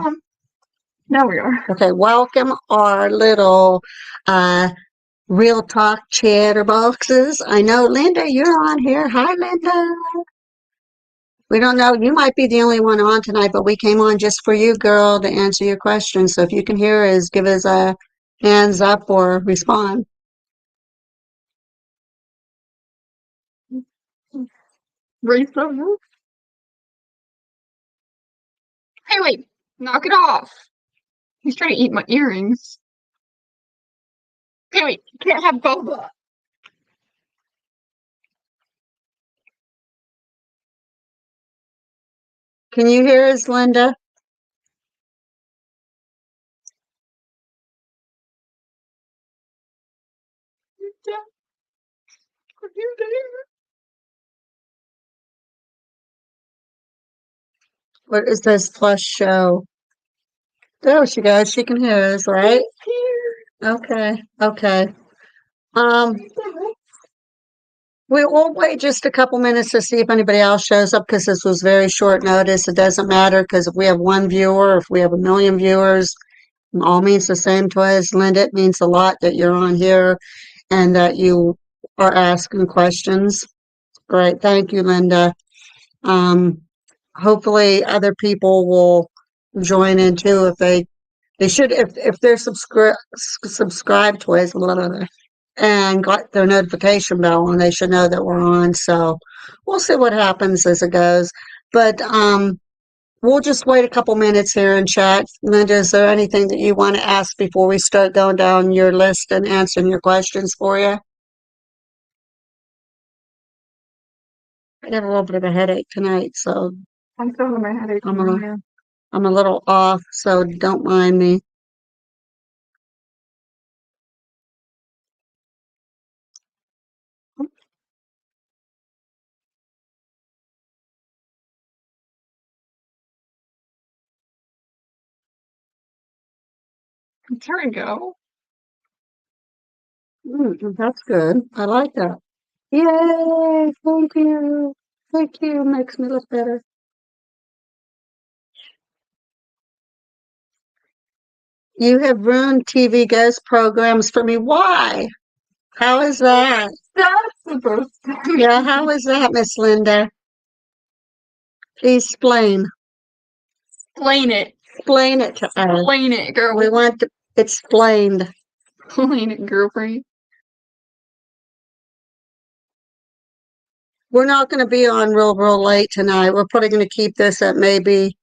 Oh, now we are. okay. Welcome our little real talk chatterboxes. I know, Linda, you're on here. Hi, Linda. We don't know. You might be the only one on tonight, but we came on just for you, girl, to answer your questions. So if you can hear us, give us a hands up or respond. Raise the roof. Hey, wait. Knock it off. He's trying to eat my earrings. Hey, wait. You can't have boba. Can you hear us, Linda? Are you there? What is this plus show? There she goes. She can hear us, right? Okay. Okay. Um, we'll wait just a couple minutes to see if anybody else shows up because this was very short notice. It doesn't matter because if we have one viewer, if we have a million viewers, it all means the same to us. Linda, it means a lot that you're on here and that you are asking questions. Great. Thank you, Linda. Hopefully other people will join in too if they should if they're subscribed to us and got their notification bell on, they should know that we're on. So we'll see what happens as it goes. But we'll just wait a couple minutes here and chat. Linda, is there anything that you want to ask before we start going down your list and answering your questions for you? I have a little bit of a headache tonight, so I'm still having my headache. I'm a little off, so don't mind me. There we go. That's good. I like that. Yay! Thank you. Thank you. Makes me look better. You have ruined TV Ghost programs for me. Why? How is that? That's supposed to. Yeah, how is that, Miss Linda? Please explain. Explain it. Explain it to us. Explain it, girl. We want it explained. Explain it, girlfriend. We're not going to be on real late tonight. We're probably going to keep this at maybe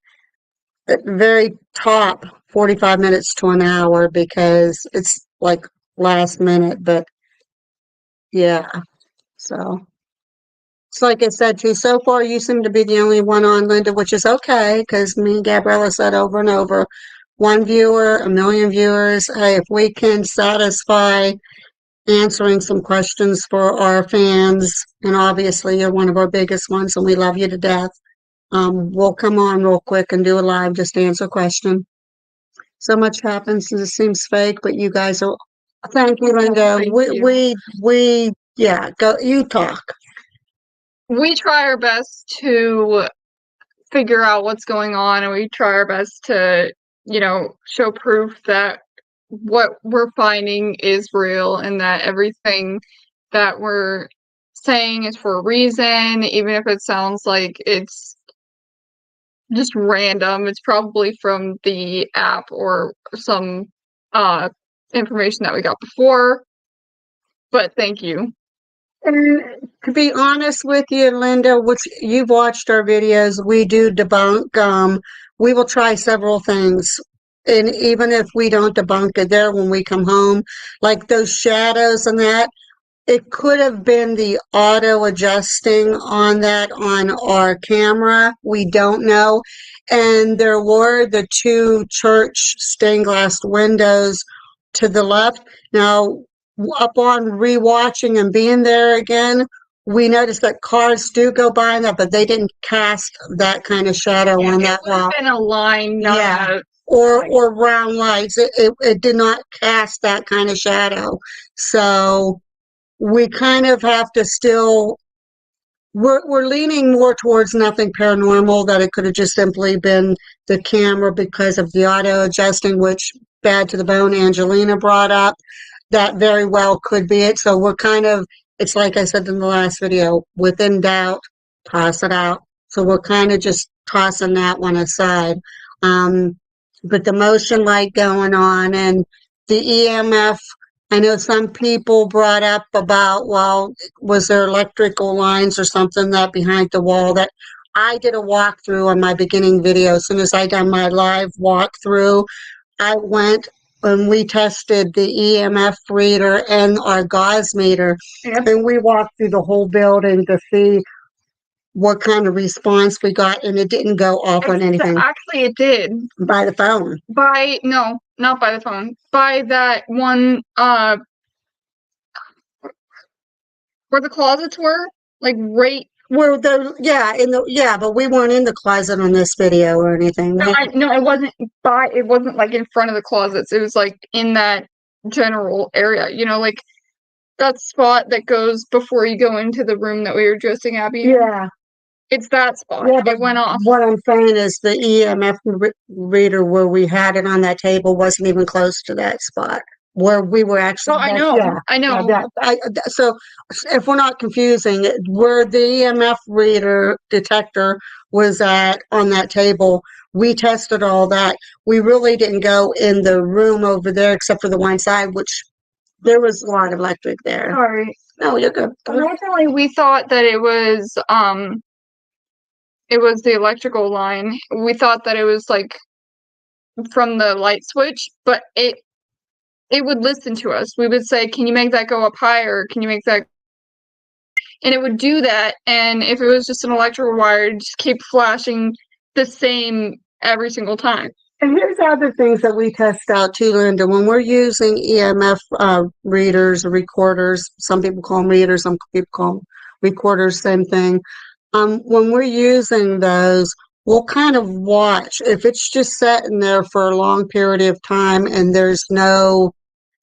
at very top 45 minutes to an hour because it's like last minute, but yeah. So it's like I said too, so far you seem to be the only one on, Linda, which is okay because me and Gabriella said over and over, one viewer, a million viewers. Hey, if we can satisfy answering some questions for our fans, and obviously you're one of our biggest ones and we love you to death, we'll come on real quick and do a live just to answer a question. So much happens and it seems fake, but you guys are, thank you, Linda. We yeah, go, you talk. We try our best to figure out what's going on, and we try our best to, show proof that what we're finding is real and that everything that we're saying is for a reason, even if it sounds like it's just random. It's probably from the app or some information that we got before. But thank you. And to be honest with you, Linda, which you've watched our videos, we do debunk. We will try several things. And even if we don't debunk it there when we come home, like those shadows and that, it could have been the auto adjusting on that on our camera. We don't know. And there were the two church stained glass windows to the left. Now, upon rewatching and being there again, we noticed that cars do go by that, but they didn't cast that kind of shadow on that wall. In a line, not or round lights. It did not cast that kind of shadow. So we kind of have to still we're leaning more towards nothing paranormal, that it could have just simply been the camera because of the auto adjusting, which Bad to the Bone Angelina brought up. That very well could be it. So we're kind of, it's like I said in the last video, within doubt, toss it out. So we're kind of just tossing that one aside. But the motion light going on and the EMF, I know some people brought up about, well, was there electrical lines or something that behind the wall that I did a walkthrough on my beginning video. As soon as I done my live walkthrough, I went and we tested the EMF reader and our gauze meter, Yep. and we walked through the whole building to see what kind of response we got, and it didn't go off on anything Actually, it did. by the phone. No, not by the phone. By that one, where the closets were, like right. Well, but we weren't in the closet on this video or anything. No, it wasn't it wasn't like in front of the closets. It was like in that general area, like that spot that goes before you go into the room that we were dressing Abby in. Yeah. It's that spot. Yeah, but it went off. What I'm saying is the EMF reader where we had it on that table wasn't even close to that spot where we were actually. Oh, I know. Yeah, I know. So if we're not confusing, where the EMF reader detector was at on that table, we tested all that. We really didn't go in the room over there except for the one side, which there was a lot of electric there. Sorry. No, you're good. Originally, we thought that it was the electrical line. We thought that it was like from the light switch, but it would listen to us. We would say, "Can you make that go up higher? Can you make that?" And it would do that. And if it was just an electrical wire, it'd just keep flashing the same every single time. And here's other things that we test out too, Linda. When we're using EMF readers or recorders, some people call them readers, some people call them recorders, same thing. When we're using those, we'll kind of watch. If it's just sitting there for a long period of time and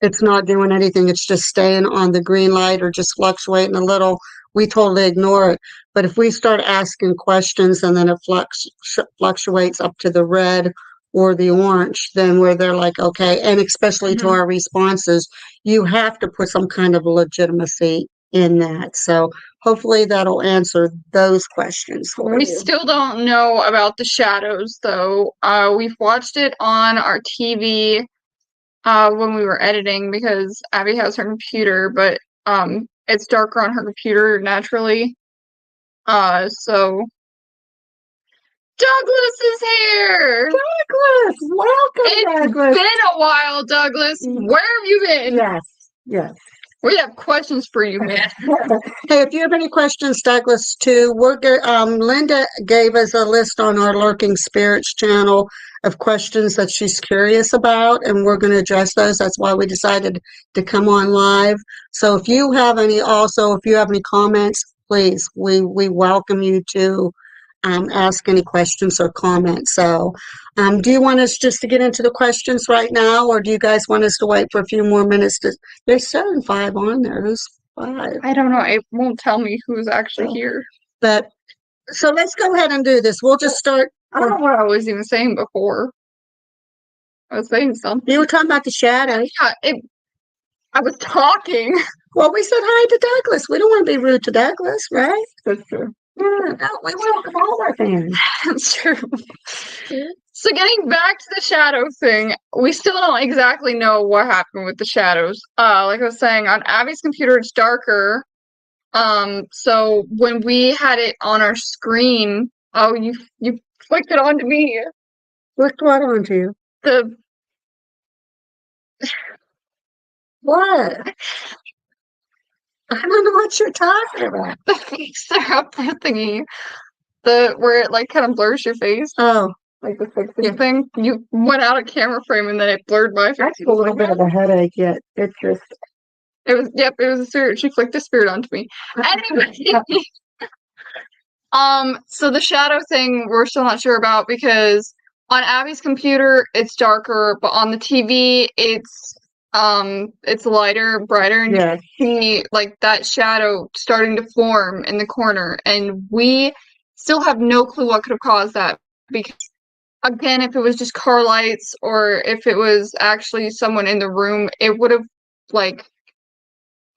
it's not doing anything, it's just staying on the green light or just fluctuating a little, we totally ignore it. But if we start asking questions and then it fluctuates up to the red or the orange, then where they're like, okay, and especially to our responses, you have to put some kind of legitimacy in that. So hopefully that'll answer those questions for you. We still don't know about the shadows, though. We've watched it on our TV when we were editing because Abby has her computer, but it's darker on her computer naturally. So Douglas is here! Douglas! Welcome, Douglas! It's been a while, Douglas. Where have you been? Yes. We have questions for you, man. Hey, if you have any questions, Douglas, too, Linda gave us a list on our Lurking Spirits channel of questions that she's curious about, and we're going to address those. That's why we decided to come on live. So if you have any comments, please, we welcome you to ask any questions or comments. So do you want us just to get into the questions right now, or do you guys want us to wait for a few more minutes? There's 5 on there. Who's 5? I don't know. It won't tell me who's actually here. But so let's go ahead and do this. We'll just start. I don't know what I was even saying before. I was saying something. You were talking about the shadow. Yeah, I was talking. Well, we said hi to Douglas. We don't want to be rude to Douglas, right? That's true. Yeah, no, we welcome all our fans. That's true. So getting back to the shadow thing, we still don't exactly know what happened with the shadows. Like I was saying, on Abby's computer it's darker. So when we had it on our screen, you flicked it onto me. Flicked what onto you? What? I don't know what you're talking about. The fixer-upper thingy. Where it like kind of blurs your face. Oh. Like the fixing thing. You went out of camera frame and then it blurred my face. That's a little bit of a headache yet. It was a spirit. She flicked a spirit onto me. Anyway. So the shadow thing we're still not sure about because on Abby's computer it's darker, but on the TV it's it's lighter, brighter, and Yeah. you see like that shadow starting to form in the corner, and we still have no clue what could have caused that. Because again, if it was just car lights or if it was actually someone in the room, it would have like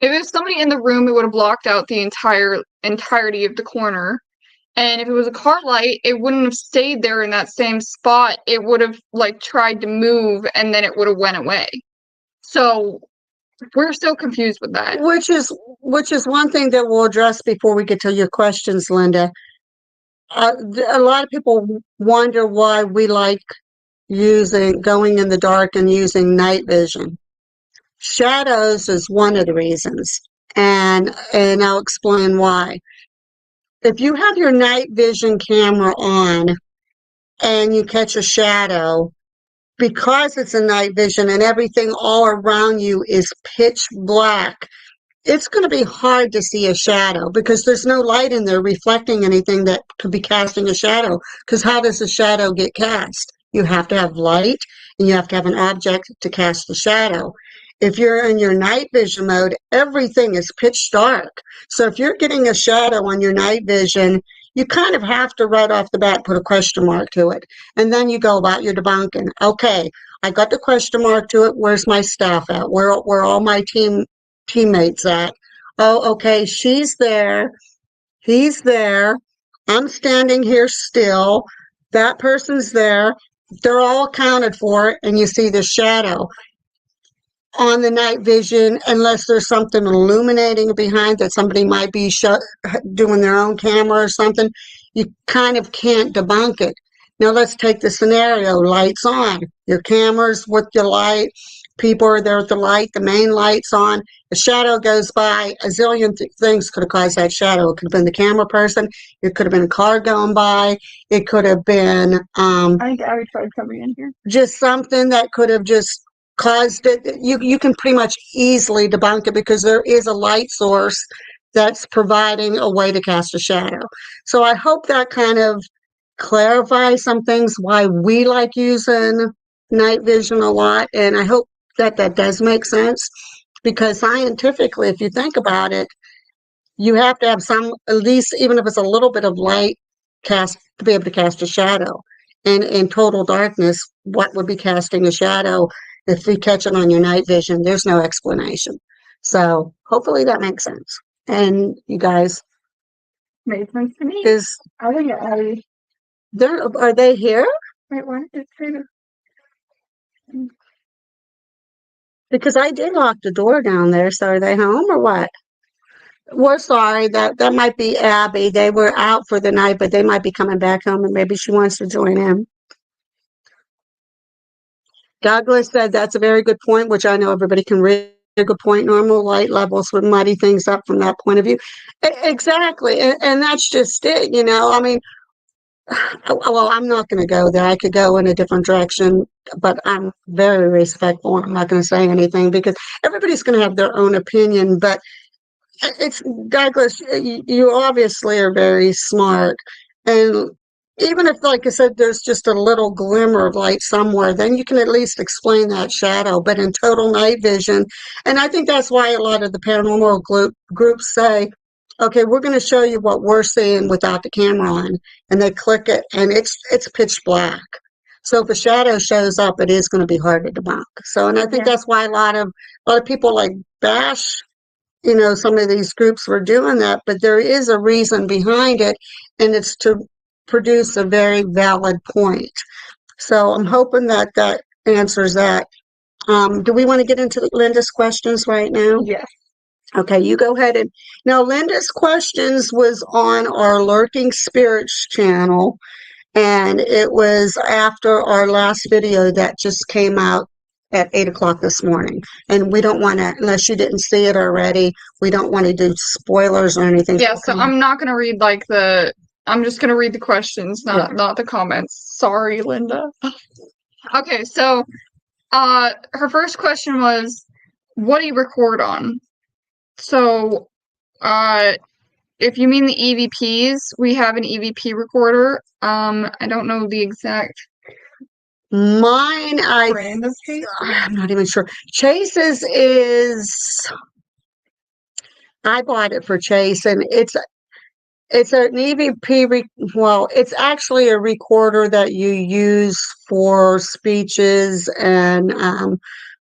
if it was somebody in the room, it would have blocked out the entirety of the corner. And if it was a car light, it wouldn't have stayed there in that same spot. It would have like tried to move and then it would have went away. So we're still confused with that. Which is one thing that we'll address before we get to your questions, Linda. A lot of people wonder why we like going in the dark and using night vision. Shadows is one of the reasons, and I'll explain why. If you have your night vision camera on and you catch a shadow, because it's a night vision and everything all around you is pitch black, it's going to be hard to see a shadow because there's no light in there reflecting anything that could be casting a shadow. Because how does a shadow get cast? You have to have light and you have to have an object to cast the shadow. If you're in your night vision mode, everything is pitch dark. So if you're getting a shadow on your night vision, you kind of have to right off the bat put a question mark to it. And then you go about your debunking. Okay, I got the question mark to it. Where's my staff at? Where all my teammates at? Oh, okay, she's there. He's there. I'm standing here still. That person's there. They're all accounted for, and you see the shadow on the night vision, unless there's something illuminating behind that somebody might be doing their own camera or something. You kind of can't debunk it. Now let's take the scenario, lights on, your camera's with your light, people are there with the light, the main light's on, a shadow goes by, a zillion things could have caused that shadow. It could have been the camera person, it could have been a car going by, it could have been I tried coming in here. just something that could have just caused it. You can pretty much easily debunk it because there is a light source that's providing a way to cast a shadow. So I hope that kind of clarifies some things why we like using night vision a lot, and I hope that does make sense, because scientifically, if you think about it, you have to have some, at least even if it's a little bit of light cast to be able to cast a shadow. And in total darkness, what would be casting a shadow? If you catch it on your night vision, there's no explanation. So hopefully that makes sense. And you guys, Made sense to me. is I think are they here? wait, why did it say that? Because I did lock the door down there. So are they home or what? We're sorry, that might be Abby. They were out for the night, but they might be coming back home, and maybe she wants to join in. Douglas said that's a very good point, which I know everybody can read. A good point. Normal light levels would muddy things up from that point of view. Exactly, and that's just it. I mean, well, I'm not going to go there. I could go in a different direction, but I'm very respectful. I'm not going to say anything because everybody's going to have their own opinion. But it's Douglas, you obviously are very smart. And even if, like I said, there's just a little glimmer of light somewhere, then you can at least explain that shadow. But in total night vision, and I think that's why a lot of the paranormal groups say, okay, we're going to show you what we're seeing without the camera on. And they click it and it's pitch black. So if a shadow shows up, it is going to be hard to debunk. So, and I think that's why a lot of people like bash some of these groups were doing that, but there is a reason behind it, and it's to produce a very valid point. So I'm hoping that answers that. Do we want to get into Linda's questions right now? Yes. Okay, you go ahead. And now Linda's questions was on our Lurking Spirits channel, and it was after our last video that just came out at 8 o'clock this morning. And we don't want to, unless you didn't see it already, we don't want to do spoilers or anything. Yeah, so I'm not going to read I'm just going to read the questions, not the comments. Sorry, Linda. Okay, so her first question was, what do you record on? So if you mean the EVPs, we have an EVP recorder. I don't know the exact Mine, For Anna's case? I'm not even sure. Chase's is, I bought it for Chase, and it's an EVP, well, it's actually a recorder that you use for speeches and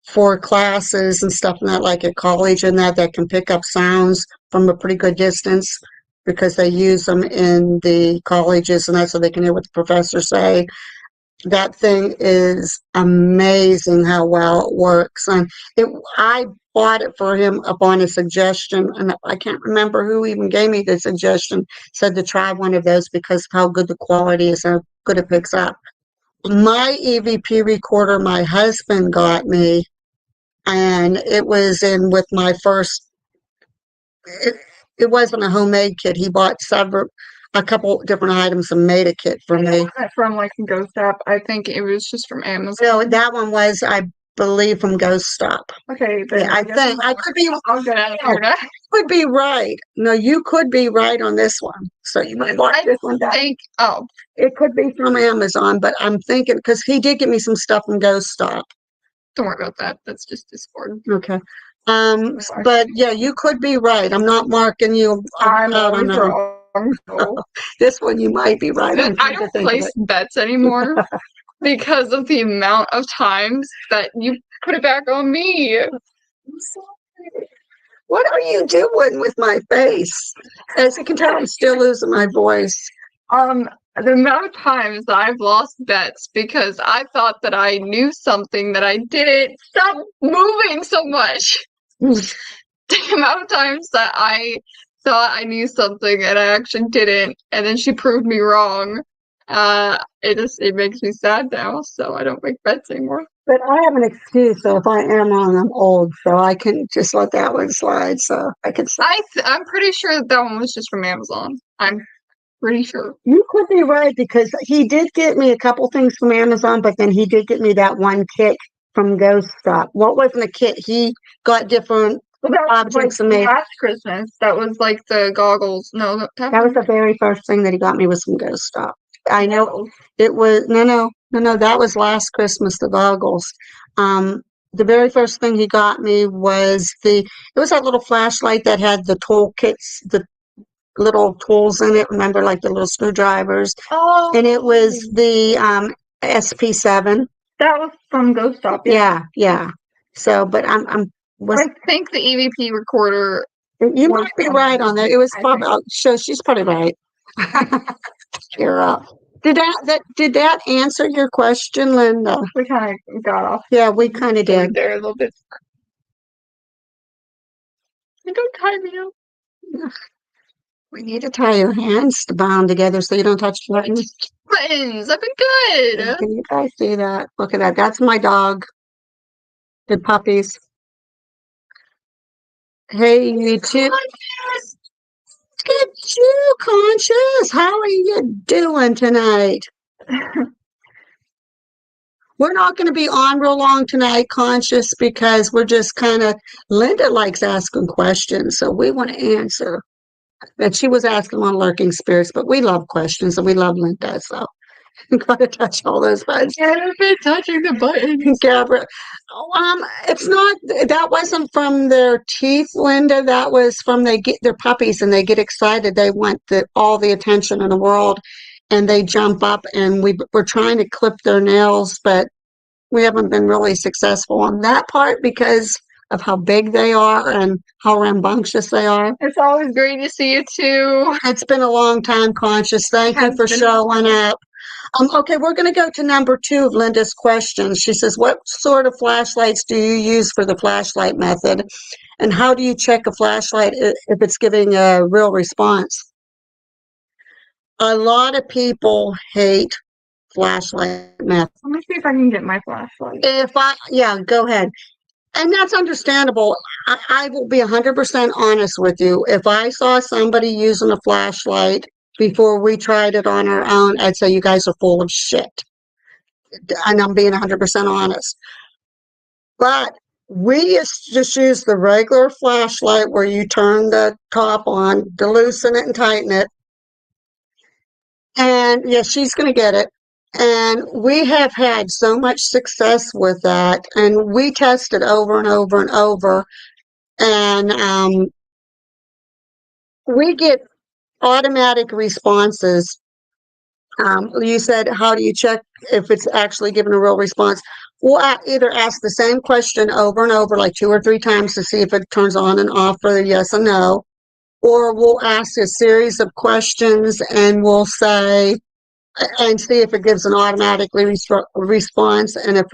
for classes and stuff like that, like at college and that can pick up sounds from a pretty good distance because they use them in the colleges and that so they can hear what the professors say. That thing is amazing how well it works. And I bought it for him upon a suggestion, and I can't remember who even gave me the suggestion, said to try one of those because of how good the quality is, how good it picks up. My EVP recorder, my husband got me, and it was in with my first, it, it wasn't a homemade kit. He bought a couple different items and made a kit for me. From like Ghost App. I think it was just from Amazon. No, that one was, I believe, from Ghost Stop. Okay, Yeah, I think I could be. I'll get out of here now. Could be right. No, you could be right on this one. So you might want this one down. Oh, It could be from Amazon, but I'm thinking because he did give me some stuff from Ghost Stop. don't worry about that. That's just Discord. Okay. But yeah, you could be right. I'm not marking you I'm out on always that. wrong. So. This one you might be right. I don't place bets anymore because of the amount of times that you put it back on me. What are you doing with my face? As you can tell, I'm still losing my voice. The amount of times that I've lost bets because I thought that I knew something that I didn't. Stop moving so much. The amount of times that I thought I knew something and I actually didn't, and then she proved me wrong. It makes me sad now, so I don't make bets anymore. But I have an excuse, so if I am wrong, I'm old, so I can just let that one slide. So I can. I'm pretty sure that one was just from Amazon. I'm pretty sure. You could be right because he did get me a couple things from Amazon, but then he did get me that one kit from Ghost Stop. What wasn't a kit? He got different objects and made. Last Christmas, that was like the goggles. No, that was the very first thing that he got me was from Ghost Stop. I know it was no. That was last Christmas. The goggles. The very first thing he got me was it was that little flashlight that had the tool kits, the little tools in it. Remember, like the little screwdrivers. Oh, and it was the SP7. That was from Ghost Stop. Yeah. So, but I think the EVP recorder. You might be right on that. It was probably. So she's probably right. You're up. Did that answer your question, Linda? We kind of got off. Yeah, we kind of did. There a little bit. Don't tie me up. We need to tie your hands to bound together so you don't touch the buttons. Buttons, I've been good. Can you guys see that? Look at that. That's my dog. The puppies. Hey, you two. Get you, Conscious. How are you doing tonight? We're not going to be on real long tonight, Conscious, because we're just kind of, Linda likes asking questions, so we want to answer. But she was asking on Lurking Spirits, but we love questions, and we love Linda, so I'm going to touch all those buttons. I've been touching the buttons. Gabrielle. It's not, that wasn't from their teeth, Linda. That was from they get their puppies and they get excited. They want all the attention in the world and they jump up and we're trying to clip their nails, but we haven't been really successful on that part because of how big they are and how rambunctious they are. It's always great to see you too. It's been a long time, Conscious. Thank you for showing up. Okay, we're going to go to number 2 of Linda's questions. She says, what sort of flashlights do you use for the flashlight method? And how do you check a flashlight if it's giving a real response? A lot of people hate flashlight method. Let me see if I can get my flashlight. Go ahead. And that's understandable. I will be 100% honest with you. If I saw somebody using a flashlight before we tried it on our own, I'd say you guys are full of shit. And I'm being 100% honest. But we just use the regular flashlight where you turn the top on, to loosen it and tighten it. And yeah, she's going to get it. And we have had so much success with that, and we test it over and over and over. And we get automatic responses. You said, how do you check if it's actually given a real response? We'll either ask the same question over and over, like 2 or 3 times, to see if it turns on and off for a yes and no. Or we'll ask a series of questions and we'll say, and see if it gives an automatically response. And if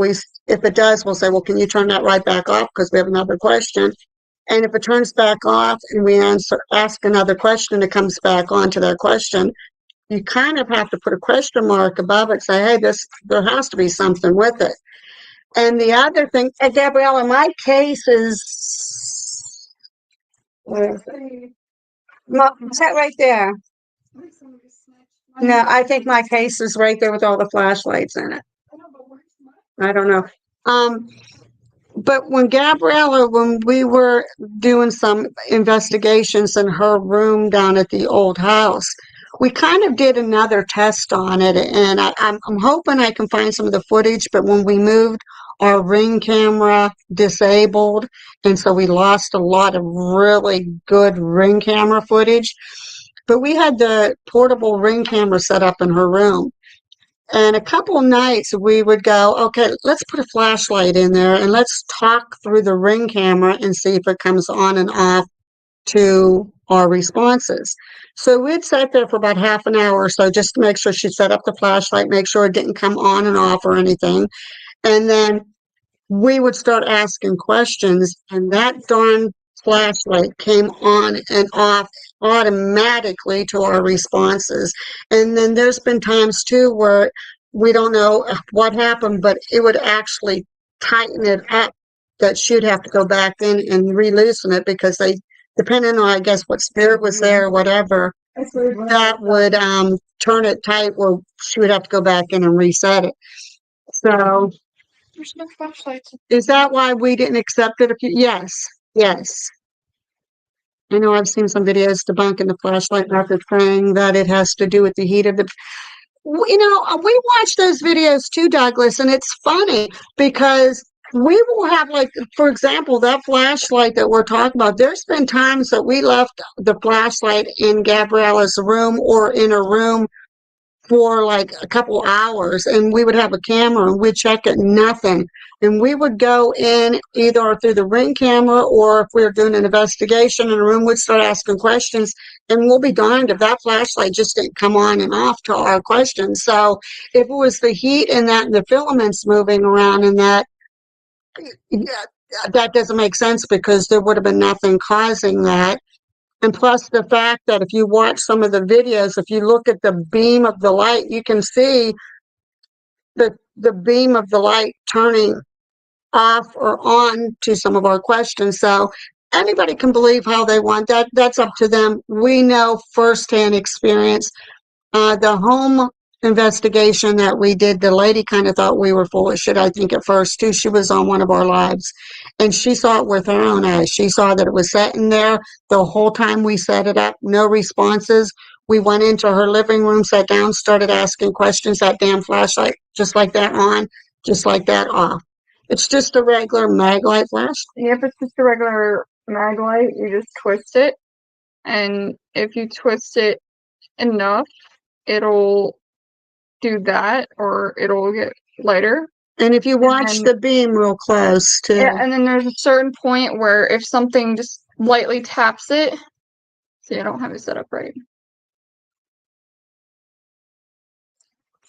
it does, we'll say, well, can you turn that right back off because we have another question. And if it turns back off and we ask another question, it comes back on to that question. You kind of have to put a question mark above it, say, hey, there has to be something with it. And the other thing, Gabriella, my case is, where is it? Is that right there? No, I think my case is right there with all the flashlights in it. I don't know. But when we were doing some investigations in her room down at the old house, we kind of did another test on it, and I'm hoping I can find some of the footage. But when we moved, our Ring camera disabled, and so we lost a lot of really good Ring camera footage. But we had the portable Ring camera set up in her room. And a couple of nights we would go, okay, let's put a flashlight in there and let's talk through the Ring camera and see if it comes on and off to our responses. So we'd sit there for about half an hour or so just to make sure she set up the flashlight, make sure it didn't come on and off or anything. And then we would start asking questions, and that darn flashlight came on and off automatically to our responses. And then there's been times too where we don't know what happened, but it would actually tighten it up, that she'd have to go back in and re-loosen it because depending on, I guess, what spirit was there or whatever, that would turn it tight where she would have to go back in and reset it. So There's no flashlights. is that why we didn't accept it? Yes. I know I've seen some videos debunking the flashlight method, saying that it has to do with the heat of the. We watch those videos too, Douglas, and it's funny because we will have, like, for example, that flashlight that we're talking about. There's been times that we left the flashlight in Gabriella's room or in a room for like a couple hours, and we would have a camera and we'd check it, nothing. And we would go in either through the Ring camera, or if we were doing an investigation in a room, we'd start asking questions, and we'll be darned if that flashlight just didn't come on and off to our questions. So if it was the heat and the filaments moving around and that doesn't make sense because there would have been nothing causing that. And plus the fact that if you watch some of the videos, if you look at the beam of the light, you can see the beam of the light turning off or on to some of our questions. So anybody can believe how they want. That's up to them. We know firsthand experience. The home investigation that we did, the lady kind of thought we were full of shit, I think, at first too. She was on one of our lives and she saw it with her own eyes. She saw that it was sitting there the whole time we set it up, no responses. We went into her living room, sat down, started asking questions. That damn flashlight, just like that on, just like that off. It's just a regular Maglite flash. If it's just a regular Maglite, you just twist it, and if you twist it enough, it'll do that, or it'll get lighter. And if you watch the beam real close too. Yeah, and then there's a certain point where if something just lightly taps it, see, I don't have it set up right.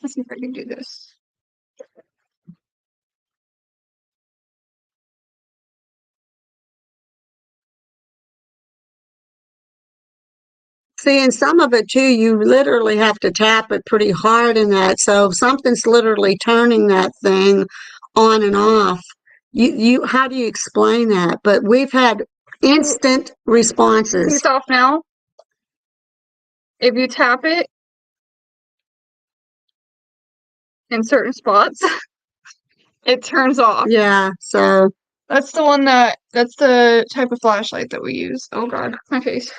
Let's see if I can do this. See, and some of it too, you literally have to tap it pretty hard in that. So if something's literally turning that thing on and off, how do you explain that? But we've had instant responses. It's off now. If you tap it in certain spots, it turns off. Yeah, so that's the type of flashlight that we use. Oh God, my face.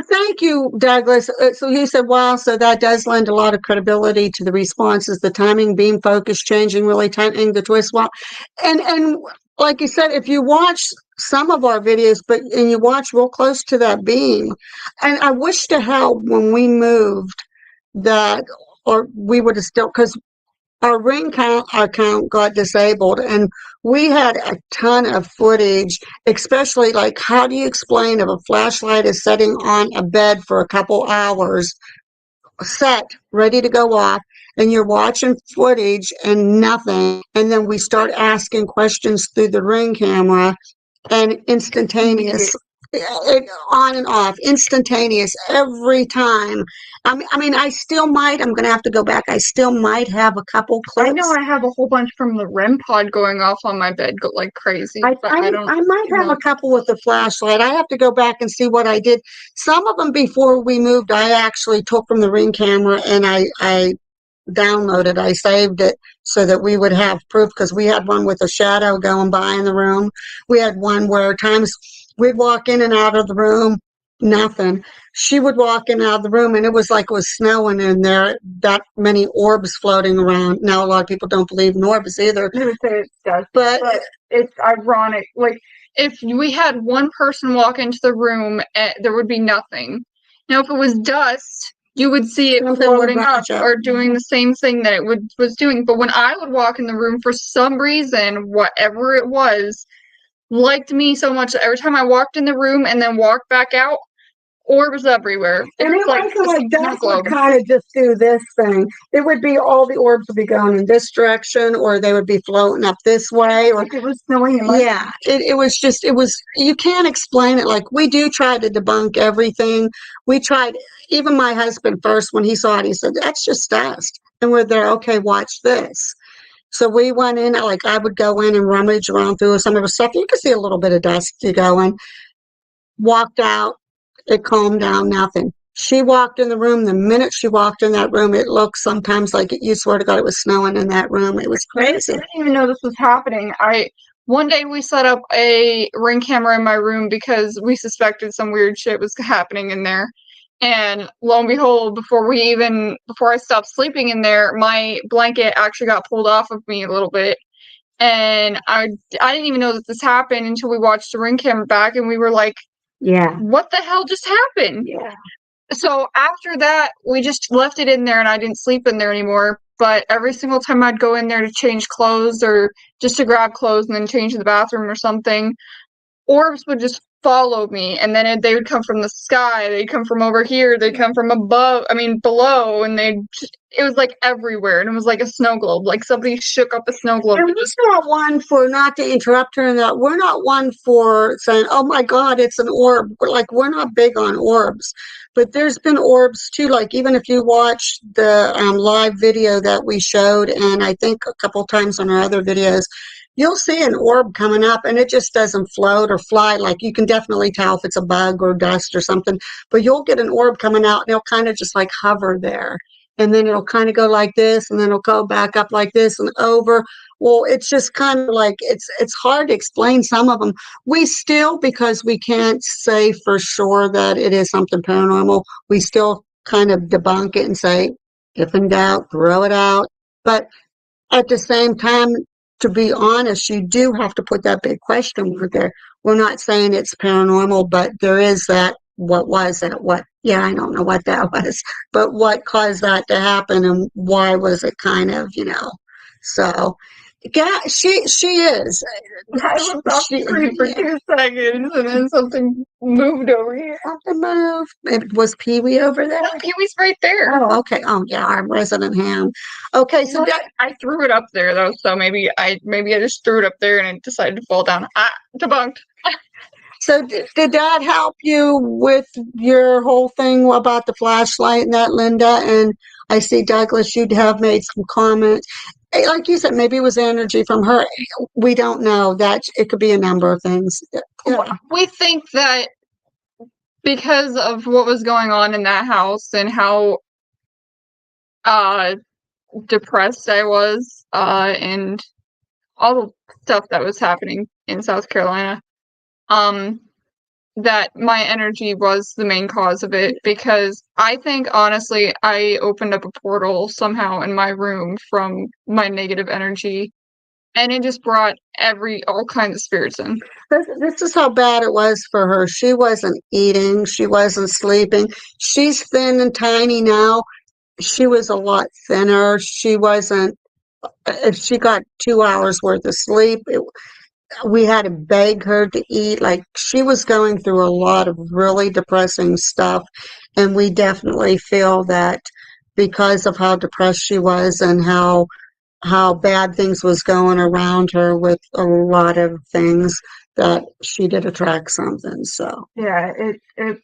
Thank you, Douglas. So you said, wow, so that does lend a lot of credibility to the responses, the timing, beam focus changing, really tightening the twist. Well, and like you said, if you watch some of our videos, and you watch real close to that beam, and I wish to help when we moved that, or we would have still, because our ring count account got disabled and we had a ton of footage, especially like how do you explain if a flashlight is sitting on a bed for a couple hours, set, ready to go off, and you're watching footage and nothing, and then we start asking questions through the ring camera and instantaneous, on and off, instantaneous every time. I mean, I'm going to have to go back. I still might have a couple clips. I know I have a whole bunch from the REM pod going off on my bed like crazy. I but I don't. might have a couple with the flashlight. I have to go back and see what I did. Some of them before we moved, I actually took from the ring camera and I downloaded, I saved it so that we would have proof because we had one with a shadow going by in the room. We had one where times we'd walk in and out of the room, nothing. She would walk in and out of the room and it was like it was snowing in there, that many orbs floating around. Now, a lot of people don't believe in orbs either. I would say it does, but it's ironic. Like, if we had one person walk into the room, there would be nothing. Now, if it was dust, you would see it Something would floating up branch out. or doing the same thing that it was doing. But when I would walk in the room, for some reason, whatever it was, liked me so much that every time I walked in the room and then walked back out, orbs everywhere. And it like wasn't a like snow dust globe. would kind of just do this thing. It would be all the orbs would be going in this direction, or they would be floating up this way, or Like it was snowing in my yeah, it was just, it was, you can't explain it. Like, we do try to debunk everything. We tried, even my husband first, when he saw it, he said, that's just dust. And we're there, okay, watch this. So we went in, like, I would go in and rummage around through some of the stuff. You could see a little bit of dust going. Walked out, it calmed down, nothing. She walked in the room. The minute she walked in that room, it looked sometimes like you swear to God it was snowing in that room. It was crazy. I didn't even know this was happening. One day we set up a ring camera in my room because we suspected some weird shit was happening in there. And lo and behold, before I stopped sleeping in there, my blanket actually got pulled off of me a little bit. And I didn't even know that this happened until we watched the ring camera back and we were like, Yeah. what the hell just happened? Yeah. So after that, we just left it in there and I didn't sleep in there anymore. But every single time I'd go in there to change clothes or just to grab clothes and then change to the bathroom or something, orbs would just follow me. And then they would come from the sky. They'd come from over here. They'd come from below. And it was like everywhere. And it was like a snow globe. Like somebody shook up a snow globe. And we're not one for, not to interrupt her in that, we're not one for saying, oh my God, it's an orb. We're not big on orbs. But there's been orbs too. Like, even if you watch the live video that we showed, and I think a couple times on our other videos, you'll see an orb coming up and it just doesn't float or fly. Like, you can definitely tell if it's a bug or dust or something, but you'll get an orb coming out and it'll kind of just like hover there. And then it'll kind of go like this, and then it'll go back up like this and over. Well, it's just kind of like, it's hard to explain some of them. We still, because we can't say for sure that it is something paranormal, we still kind of debunk it and say, if in doubt, throw it out. But at the same time, to be honest, you do have to put that big question mark there. We're not saying it's paranormal, but there is that, what was that? Yeah, I don't know what that was, but what caused that to happen and why was it kind of, so. Yeah, she is. I looked off the screen for 2 seconds and then something moved over here. Something moved. Was Pee-wee over there? No, Pee-wee's right there. Oh, okay. Oh, yeah, our resident ham. Okay, so I threw it up there though, so maybe I just threw it up there and it decided to fall down. Debunked. So did that help you with your whole thing about the flashlight and that, Linda? And I see, Douglas, you'd have made some comments. Like you said, maybe it was energy from her. We don't know. That it could be a number of things. Yeah. We think that because of what was going on in that house and how depressed I was, and all the stuff that was happening in South Carolina, that my energy was the main cause of it, because I think honestly I opened up a portal somehow in my room from my negative energy, and it just brought all kinds of spirits in. This is how bad it was for her. She wasn't eating. She wasn't sleeping. She's thin and tiny now. She was a lot thinner. She wasn't, if she got 2 hours worth of sleep, we had to beg her to eat. Like, she was going through a lot of really depressing stuff. And we definitely feel that because of how depressed she was and how bad things was going around her with a lot of things, that she did attract something. So Yeah, it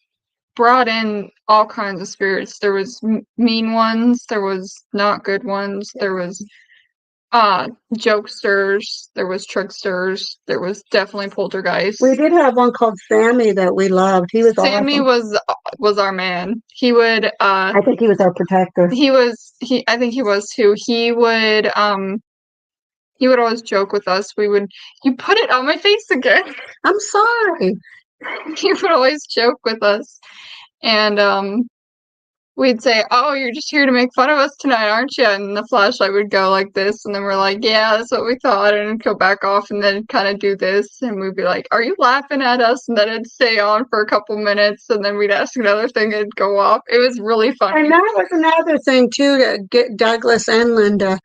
brought in all kinds of spirits. There was mean ones, there was not good ones, there was jokesters, there was tricksters, there was definitely poltergeists. we did have one called Sammy that we loved. He was Sammy awesome. was our man. He would I think he was our protector. I think he was too. He would always joke with us. You put it on my face again. I'm sorry. He would always joke with us. And we'd say, "Oh, you're just here to make fun of us tonight, aren't you?" And the flashlight would go like this, and then we're like, "Yeah, that's what we thought," and it'd go back off, and then kind of do this, and we'd be like, "Are you laughing at us?" And then it'd stay on for a couple minutes, and then we'd ask another thing, and it'd go off. It was really funny. And that was another thing too, to get Douglas and Linda.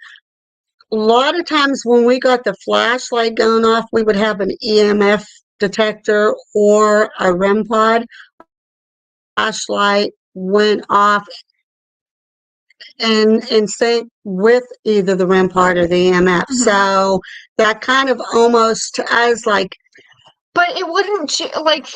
A lot of times when we got the flashlight going off, we would have an EMF detector or a REM pod. Flashlight went off in sync with either the REM pod or the EMF. So that kind of almost to us like. But it wouldn't like.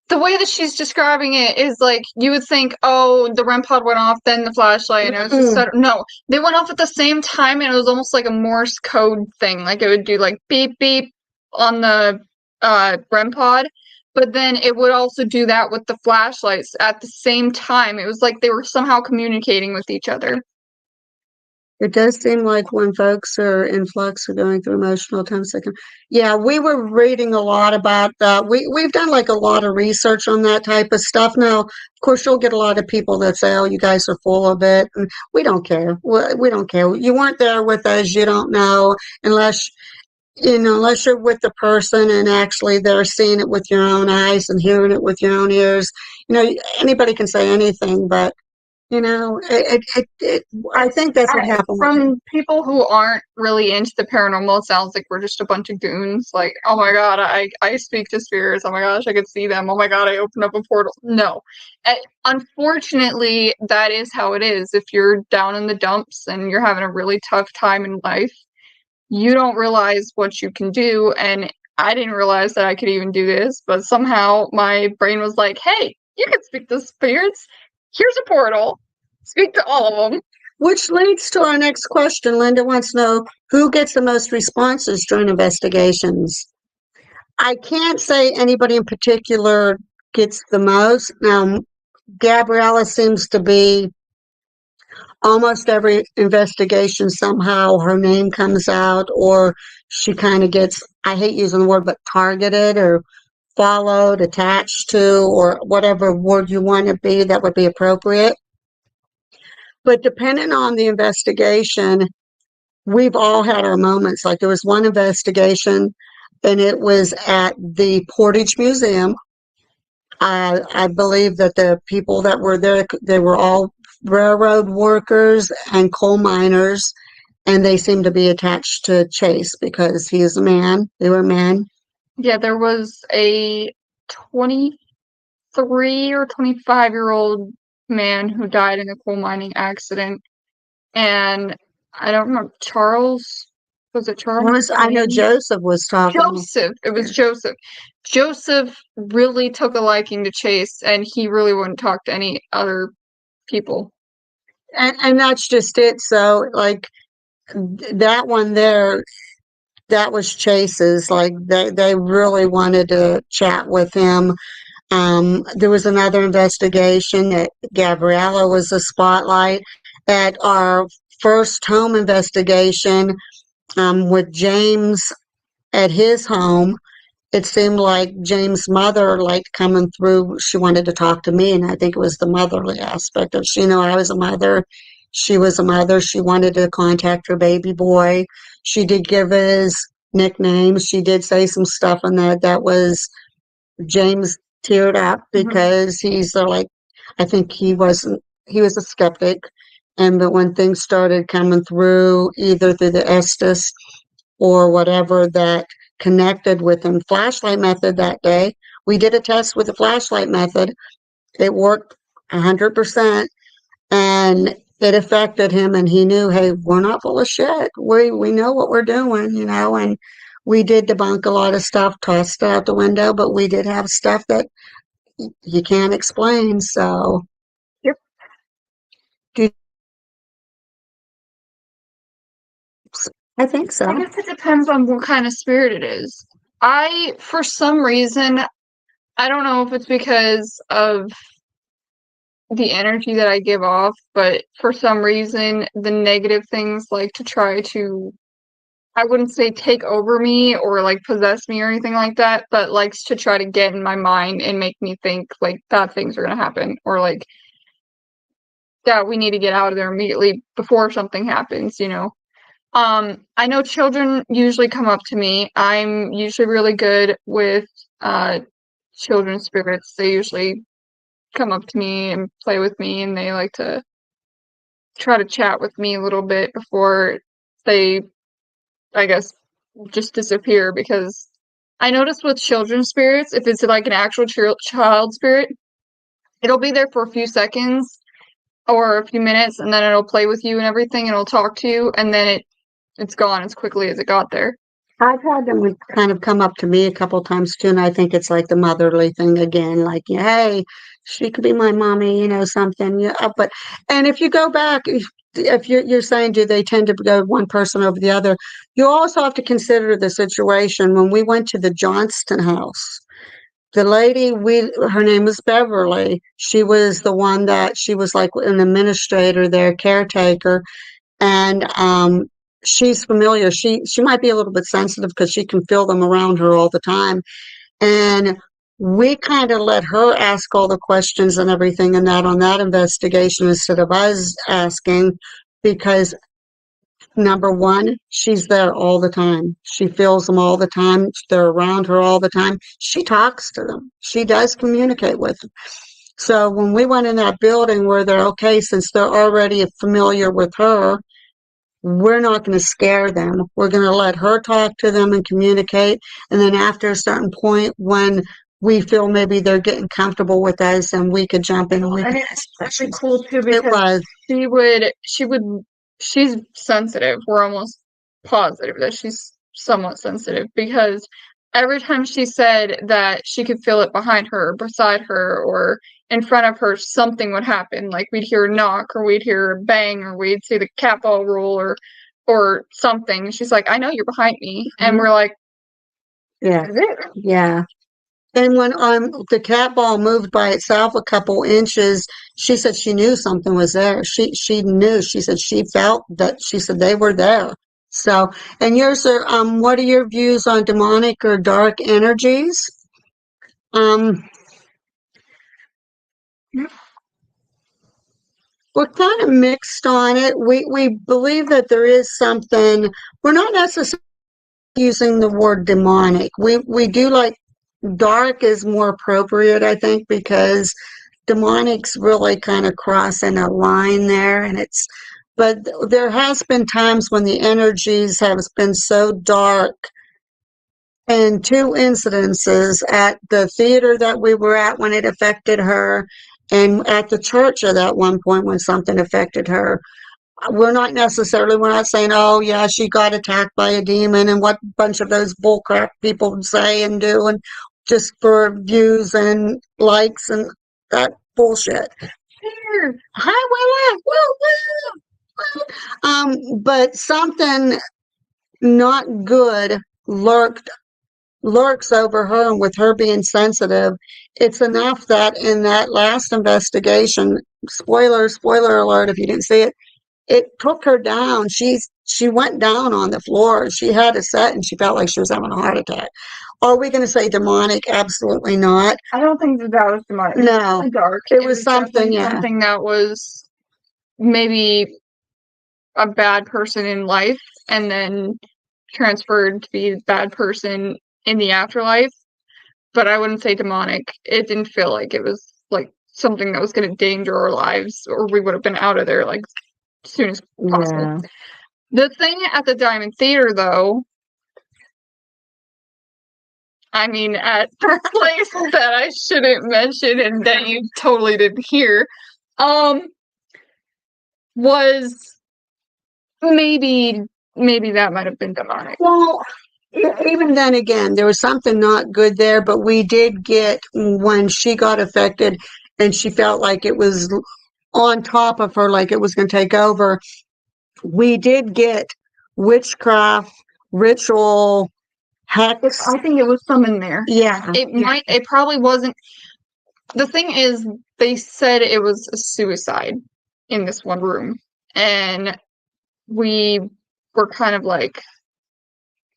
The way that she's describing it is like you would think, oh, the REM pod went off, then the flashlight, and it was just no. They went off at the same time, and it was almost like a Morse code thing. Like it would do like beep beep on the REM pod, but then it would also do that with the flashlights at the same time. It was like they were somehow communicating with each other. It does seem like when folks are in flux or going through emotional times, yeah, we were reading a lot about that. We've done like a lot of research on that type of stuff. Now, of course, you'll get a lot of people that say, "Oh, you guys are full of it," and we don't care. We don't care. You weren't there with us. You don't know unless you're with the person and actually they're seeing it with your own eyes and hearing it with your own ears. Anybody can say anything, but. I think that's what happened. From people who aren't really into the paranormal, it sounds like we're just a bunch of goons. Like, oh my god, I speak to spirits. Oh my gosh, I could see them. Oh my god, I opened up a portal. No. Unfortunately, that is how it is. If you're down in the dumps and you're having a really tough time in life, you don't realize what you can do. And I didn't realize that I could even do this, but somehow my brain was like, hey, you can speak to spirits. Here's a portal. Speak to all of them. Which leads to our next question. Linda wants to know who gets the most responses during investigations. I can't say anybody in particular gets the most. Now, Gabriella seems to be almost every investigation somehow her name comes out, or she kind of gets, I hate using the word, but targeted or followed, attached to, or whatever word you want to be that would be appropriate. But depending on the investigation, we've all had our moments. Like there was one investigation and it was at the Portage Museum. I believe that the people that were there, they were all railroad workers and coal miners, and they seemed to be attached to Chase because he is a man. They were men. Yeah, there was a 23 or 25-year-old man who died in a coal mining accident, and I don't remember, Charles, was it Charles? I know Joseph was talking. Joseph, it was Joseph. Joseph really took a liking to Chase, and he really wouldn't talk to any other people. And that's just it. So, like, that one there, that was Chase's. Like, they really wanted to chat with him. There was another investigation that Gabriella was the spotlight. At our first home investigation with James at his home, it seemed like James' mother liked coming through. She wanted to talk to me, and I think it was the motherly aspect of she knew I was a mother. She was a mother. She wanted to contact her baby boy. She did give his nicknames. She did say some stuff on that was James teared up because he's like, I think he was a skeptic. And but when things started coming through, either through the Estes or whatever that connected with him, flashlight method that day, we did a test with the flashlight method. It worked 100%, and it affected him. And he knew, hey, we're not full of shit. We know what we're doing, and we did debunk a lot of stuff, tossed it out the window, but we did have stuff that you can't explain. So, Yep. do I think so. I guess it depends on what kind of spirit it is. For some reason, I don't know if it's because of the energy that I give off, but for some reason, the negative things like to try to, I wouldn't say take over me or like possess me or anything like that, but likes to try to get in my mind and make me think like bad things are going to happen or like that we need to get out of there immediately before something happens, I know children usually come up to me. I'm usually really good with children's spirits. They usually come up to me and play with me, and they like to try to chat with me a little bit before they, I guess, just disappear. Because I notice with children's spirits, if it's like an actual child spirit, it'll be there for a few seconds or a few minutes, and then it'll play with you and everything, and it'll talk to you, and then it's gone as quickly as it got there. I've had them kind of come up to me a couple times too, and I think it's like the motherly thing again, like, hey, she could be my mommy, something. Yeah, and if you go back, if you're saying, do they tend to go one person over the other? You also have to consider the situation when we went to the Johnston house. The lady, her name was Beverly. She was the one that she was like an administrator there, caretaker, and she's familiar. She might be a little bit sensitive because she can feel them around her all the time. And we kind of let her ask all the questions and everything and that on that investigation instead of us asking, because number one, she's there all the time. She feels them all the time. They're around her all the time. She talks to them. She does communicate with them. So when we went in that building where they're okay, since they're already familiar with her, we're not going to scare them. We're going to let her talk to them and communicate. And then after a certain point, when we feel maybe they're getting comfortable with us, and we could jump in. And it's actually cool too It because was. she's sensitive. We're almost positive that she's somewhat sensitive because every time she said that she could feel it behind her, beside her, or in front of her, something would happen. Like we'd hear a knock, or we'd hear a bang, or we'd see the cat ball roll, or something. And she's like, "I know you're behind me," and we're like, Yeah, "Is it?" yeah. And when the cat ball moved by itself a couple inches, she said she knew something was there. She knew. She said she felt that. She said they were there. So, and yours are what are your views on demonic or dark energies? We're kind of mixed on it. We believe that there is something. We're not necessarily using the word demonic. We do like dark is more appropriate, I think, because demonic's really kind of crossing a line there, and but there has been times when the energies have been so dark. And two incidences at the theater that we were at when it affected her, and at the church at that one point when something affected her. We're not saying, oh, yeah, she got attacked by a demon and what bunch of those bullcrap people say and do, and just for views and likes and that bullshit. Here, hi, but something not good lurks over her, and with her being sensitive, it's enough that in that last investigation, spoiler alert if you didn't see it, it took her down. She she went down on the floor. She had a set and she felt like she was having a heart attack. Are we going to say demonic? Absolutely not. I don't think that was demonic. No, It was dark. it was something, definitely yeah. something that was maybe a bad person in life and then transferred to be a bad person in the afterlife. But I wouldn't say demonic. It didn't feel like it was like something that was going to endanger our lives, or we would have been out of there like as soon as possible. Yeah. The thing at the Diamond Theater, though, I mean, at a place that I shouldn't mention and that you totally didn't hear, was maybe that might have been demonic. Well, even then again, there was something not good there, but we did get, when she got affected and she felt like it was on top of her, like it was going to take over, we did get witchcraft, ritual, hex. I think it was some in there. Yeah. It probably wasn't. The thing is, they said it was a suicide in this one room. And we were kind of like,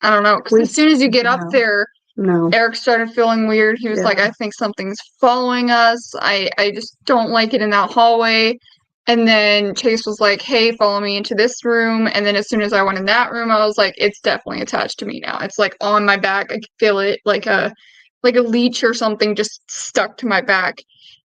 I don't know, because as soon as you get up there, No. Eric started feeling weird. He was like, I think something's following us. I just don't like it in that hallway. And then Chase was like, hey, follow me into this room. And then as soon as I went in that room, I was like, it's definitely attached to me now. It's like on my back. I could feel it like a leech or something just stuck to my back.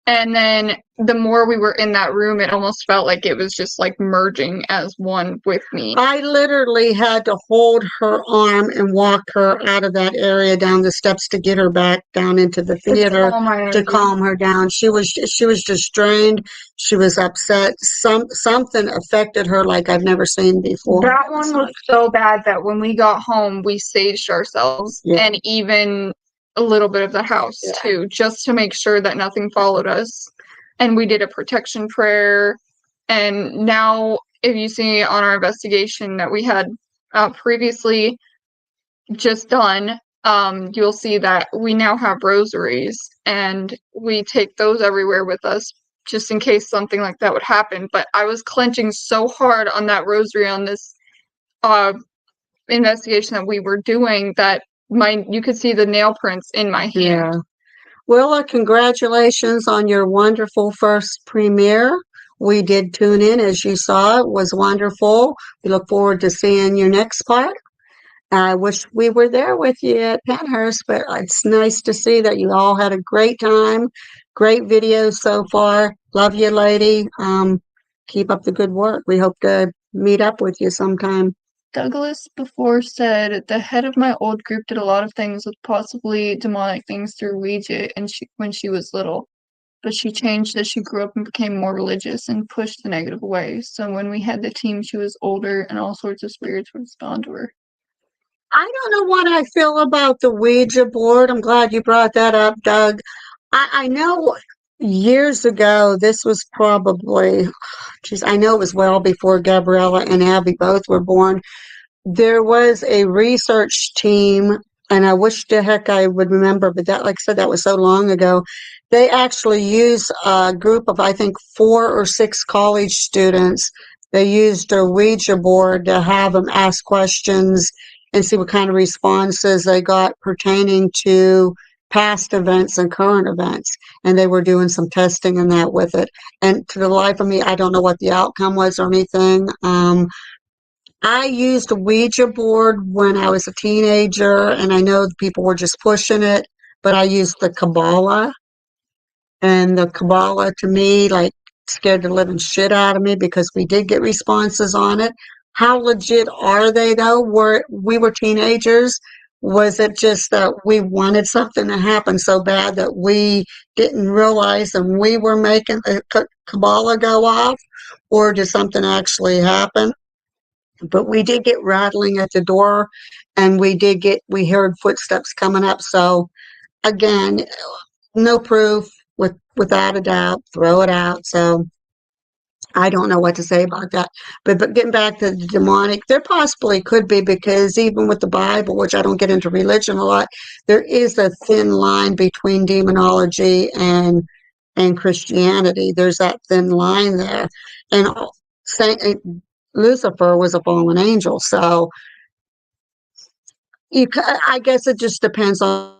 And then the more we were in that room, it almost felt like it was just like merging as one with me. I literally had to hold her arm and walk her out of that area down the steps to get her back down into the theater to calm her down. She was just drained. She was upset. Something affected her like I've never seen before. That one was so bad that when we got home, we saged ourselves and even a little bit of the house too, just to make sure that nothing followed us. And we did a protection prayer. And now, if you see on our investigation that we had previously just done, you'll see that we now have rosaries, and we take those everywhere with us just in case something like that would happen. But I was clenching so hard on that rosary on this investigation that we were doing that you could see the nail prints in my hand. Yeah. Well, congratulations on your wonderful first premiere. We did tune in, as you saw. It was wonderful. We look forward to seeing your next part. I wish we were there with you at Penhurst, but it's nice to see that you all had a great time. Great videos so far. Love you, lady. Keep up the good work. We hope to meet up with you sometime. Douglas before said the head of my old group did a lot of things with possibly demonic things through Ouija when she was little. But she changed as she grew up and became more religious and pushed the negative away. So when we had the team, she was older and all sorts of spirits would respond to her. I don't know what I feel about the Ouija board. I'm glad you brought that up, Doug. I know years ago, this was probably, I know it was well before Gabriella and Abby both were born. There was a research team, and I wish to heck I would remember, but that, like I said, that was so long ago. They actually used a group of, I think, 4 or 6 college students. They used a Ouija board to have them ask questions and see what kind of responses they got pertaining to past events and current events. And they were doing some testing and that with it. And to the life of me, I don't know what the outcome was or anything. I used a Ouija board when I was a teenager, and I know people were just pushing it, but I used the Kabbalah. And the Kabbalah, to me, like, scared the living shit out of me because we did get responses on it. How legit are they, though? We were teenagers. Was it just that we wanted something to happen so bad that we didn't realize and we were making the Kabbalah go off? Or did something actually happen? But we did get rattling at the door, and we heard footsteps coming up. So again, no proof, without a doubt, throw it out. So I don't know what to say about that. But getting back to the demonic, there possibly could be, because even with the Bible, which I don't get into religion a lot, there is a thin line between demonology and Christianity. There's that thin line there. And Lucifer was a fallen angel. So I guess it just depends on.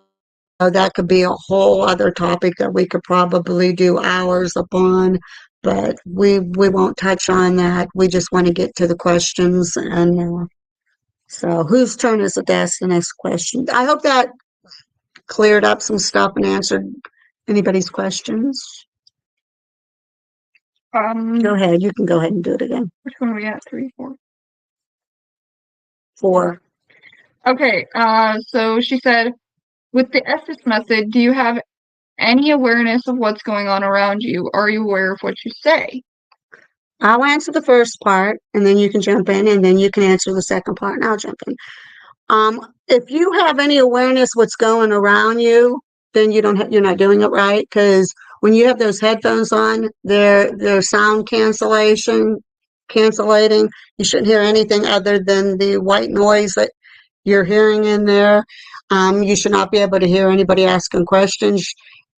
That could be a whole other topic that we could probably do hours upon, but we won't touch on that. We just want to get to the questions, and so whose turn is it to ask the next question? I hope that cleared up some stuff and answered anybody's questions. Go ahead. You can go ahead and do it again. Which one are we at? 3, 4. 4. Okay. So she said, with the Estes method, do you have any awareness of what's going on around you? Are you aware of what you say? I'll answer the first part, and then you can jump in, and then you can answer the second part, and I'll jump in. If you have any awareness what's going around you, then you're not doing it right, because when you have those headphones on, they're sound cancellating. You shouldn't hear anything other than the white noise that you're hearing in there. You should not be able to hear anybody asking questions.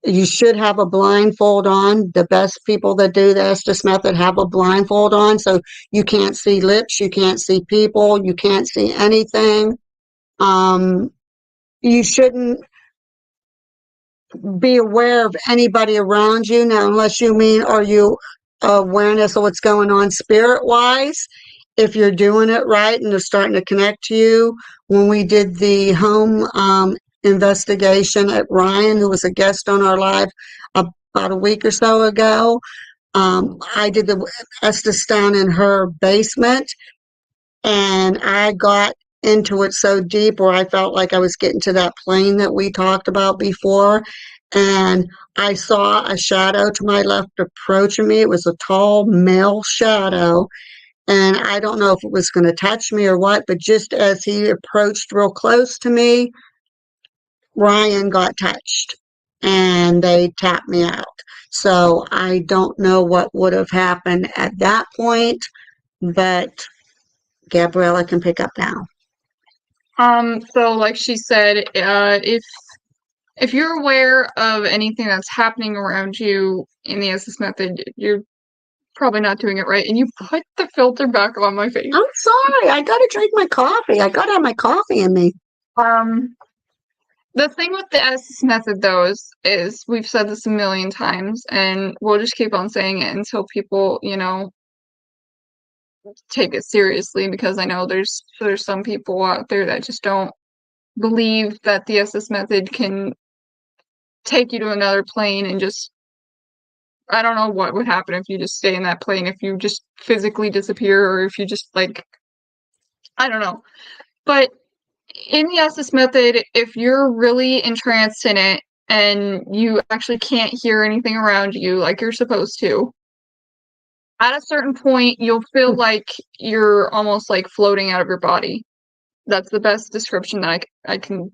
You should have a blindfold on. The best people that do the Estes method have a blindfold on, so you can't see lips, you can't see people, you can't see anything. You shouldn't be aware of anybody around you now, unless you mean, are you awareness of what's going on spirit wise? If you're doing it right and they're starting to connect to you. When we did the home investigation at Ryan, who was a guest on our live about a week or so ago, I did the Estes down in her basement, and I got into it so deep where I felt like I was getting to that plane that we talked about before. And I saw a shadow to my left approaching me. It was a tall male shadow. And I don't know if it was going to touch me or what, but just as he approached real close to me, Ryan got touched and they tapped me out. So I don't know what would have happened at that point, but Gabriella can pick up now. So like she said, if you're aware of anything that's happening around you in the Estes method, you're probably not doing it right. And you put the filter back on my face. I'm sorry. I gotta drink my coffee. I gotta have my coffee in me. The thing with the Estes method, though, is we've said this a million times, and we'll just keep on saying it until people, take it seriously, because I know there's some people out there that just don't believe that the Estes method can take you to another plane and just, I don't know what would happen if you just stay in that plane, if you just physically disappear, or if you just, I don't know. But in the Estes method, if you're really entranced in it and you actually can't hear anything around you like you're supposed to, at a certain point, you'll feel like you're almost like floating out of your body. That's the best description that I can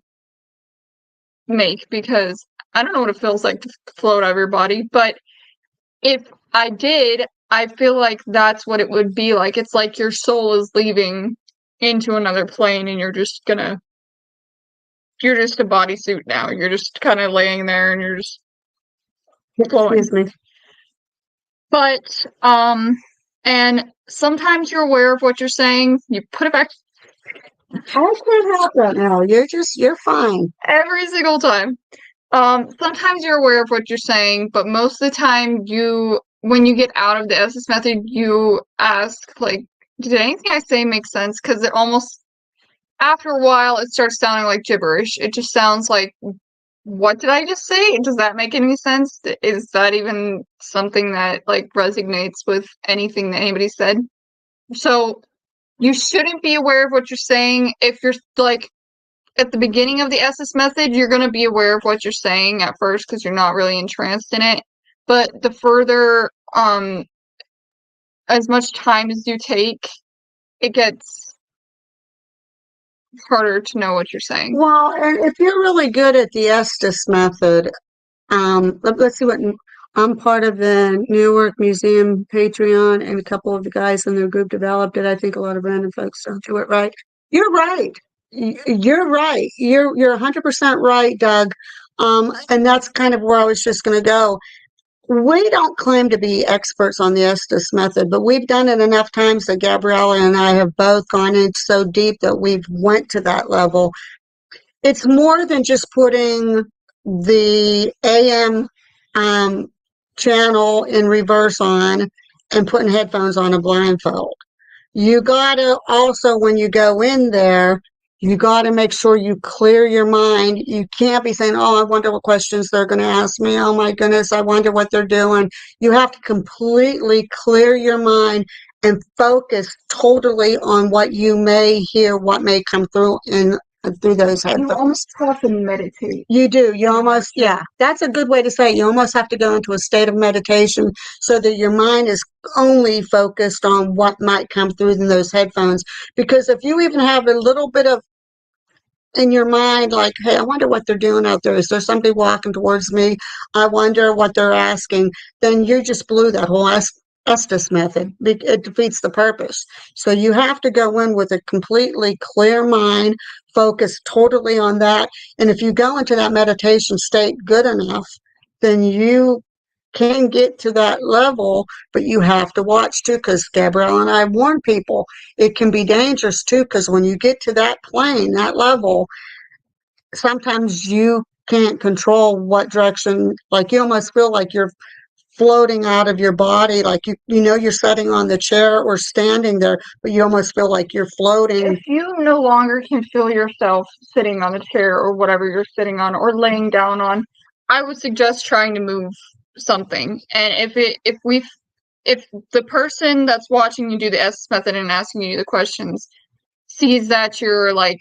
make, because I don't know what it feels like to float out of your body, but if I did, I feel like that's what it would be like. It's like your soul is leaving into another plane, and you're just a bodysuit now. You're just kind of laying there, and you're just flowing. Excuse me. But, and sometimes you're aware of what you're saying, you put it back. I can't help right now. You're fine. Every single time. Sometimes you're aware of what you're saying, but most of the time when you get out of the Estes method, you ask, did anything I say make sense? Because it almost, after a while, it starts sounding like gibberish. It just sounds like, what did I just say? Does that make any sense? Is that even something that resonates with anything that anybody said? So you shouldn't be aware of what you're saying. If you're at the beginning of the Estes method, you're going to be aware of what you're saying at first, because you're not really entranced in it. But the further, as much time as you take, it gets harder to know what you're saying. Well, and if you're really good at the Estes method, let's see what I'm part of the Newark Museum Patreon, and a couple of the guys in their group developed it. I think a lot of random folks don't do it right. You're right. You're right. You're 100% right, Doug. And that's kind of where I was just going to go. We don't claim to be experts on the Estes method, but we've done it enough times that Gabriella and I have both gone in so deep that we've went to that level. It's more than just putting the AM channel in reverse on and putting headphones on a blindfold. You gotta also, when you go in there, you gotta make sure you clear your mind. You can't be saying, oh, I wonder what questions they're gonna ask me. Oh my goodness, I wonder what they're doing. You have to completely clear your mind and focus totally on what you may hear, what may come through through those You headphones. almost have to meditate. You do. You almost, yeah, that's a good way to say it. You almost have to go into a state of meditation so that your mind is only focused on what might come through in those headphones. Because if you even have a little bit of in your mind, like, hey, I wonder what they're doing out there. Is there somebody walking towards me? I wonder what they're asking. Then you just blew that whole Estes method. It defeats the purpose. So you have to go in with a completely clear mind, focus totally on that. And if you go into that meditation state good enough, then you can get to that level, but you have to watch too, because Gabrielle and I warn people it can be dangerous too, because when you get to that plane, that level, sometimes you can't control what direction, like you almost feel like you're floating out of your body, like you know you're sitting on the chair or standing there, but you almost feel like you're floating. If you no longer can feel yourself sitting on the chair or whatever you're sitting on or laying down on, I would suggest trying to move something. And if the person that's watching you do the S method and asking you the questions sees that you're like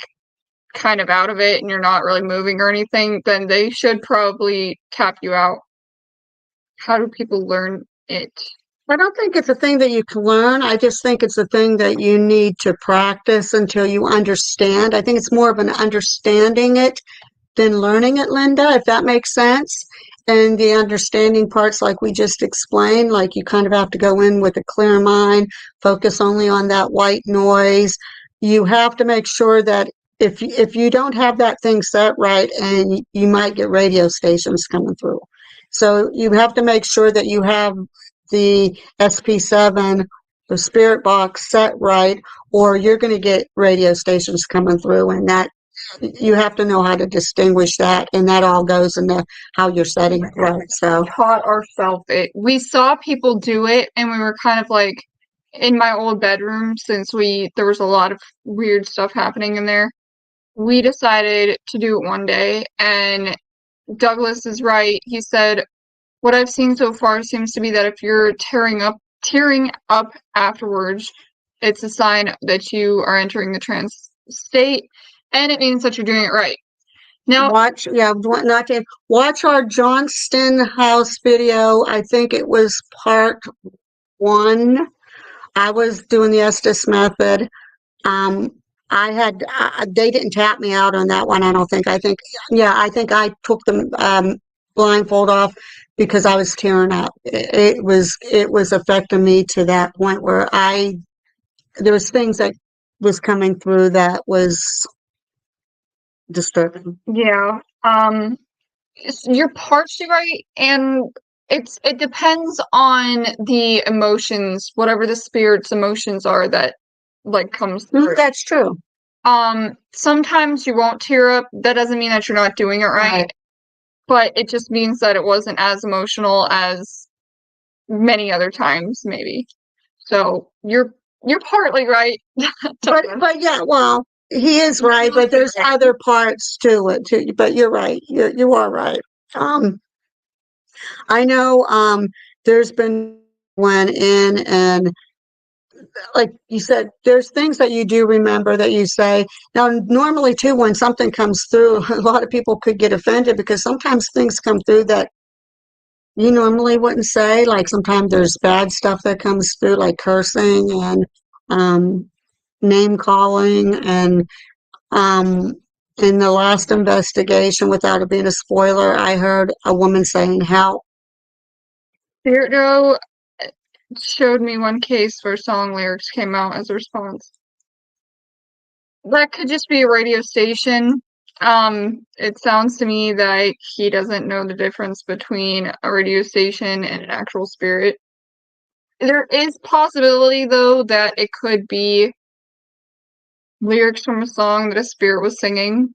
kind of out of it and you're not really moving or anything, then they should probably tap you out. How do people learn it? I don't think it's a thing that you can learn. I just think it's a thing that you need to practice until you understand. I think it's more of an understanding it than learning it, Linda, if that makes sense. And the understanding parts, like we just explained, like you kind of have to go in with a clear mind, focus only on that white noise. You have to make sure that if you don't have that thing set right, and you might get radio stations coming through. So you have to make sure that you have the SP7, the spirit box set right, or you're going to get radio stations coming through, and that you have to know how to distinguish that, and that all goes into how you're setting it right. So Taught ourselves it. We saw people do it, and we were kind of like in my old bedroom, since there was a lot of weird stuff happening in there. We decided to do it one day, and Douglas is right. He said, what I've seen so far seems to be that if you're tearing up afterwards, it's a sign that you are entering the trance state, and it means that you're doing it right. Now, watch our Johnston House video. I think it was part 1. I was doing the Estes method. They didn't tap me out on that one. I don't think. I think I took the blindfold off because I was tearing up. It was affecting me to that point where there was things that was coming through that was disturbing. yeah, you're partially right, and it depends on the emotions, whatever the spirit's emotions are that like comes through. That's true. Sometimes you won't tear up. That doesn't mean that you're not doing it right. But it just means that it wasn't as emotional as many other times, maybe. So you're partly right. but yeah, well, he is right, but there's other parts to it too. But you're right. You are right. I know there's been went in, and like you said, there's things that you do remember that you say. Now, normally too, when something comes through, a lot of people could get offended because sometimes things come through that you normally wouldn't say. Like sometimes there's bad stuff that comes through, like cursing and name calling, and in the last investigation, without it being a spoiler, I heard a woman saying help. Spirit Joe showed me one case where song lyrics came out as a response. That could just be a radio station. It sounds to me that he doesn't know the difference between a radio station and an actual spirit. There is possibility, though, that it could be lyrics from a song that a spirit was singing.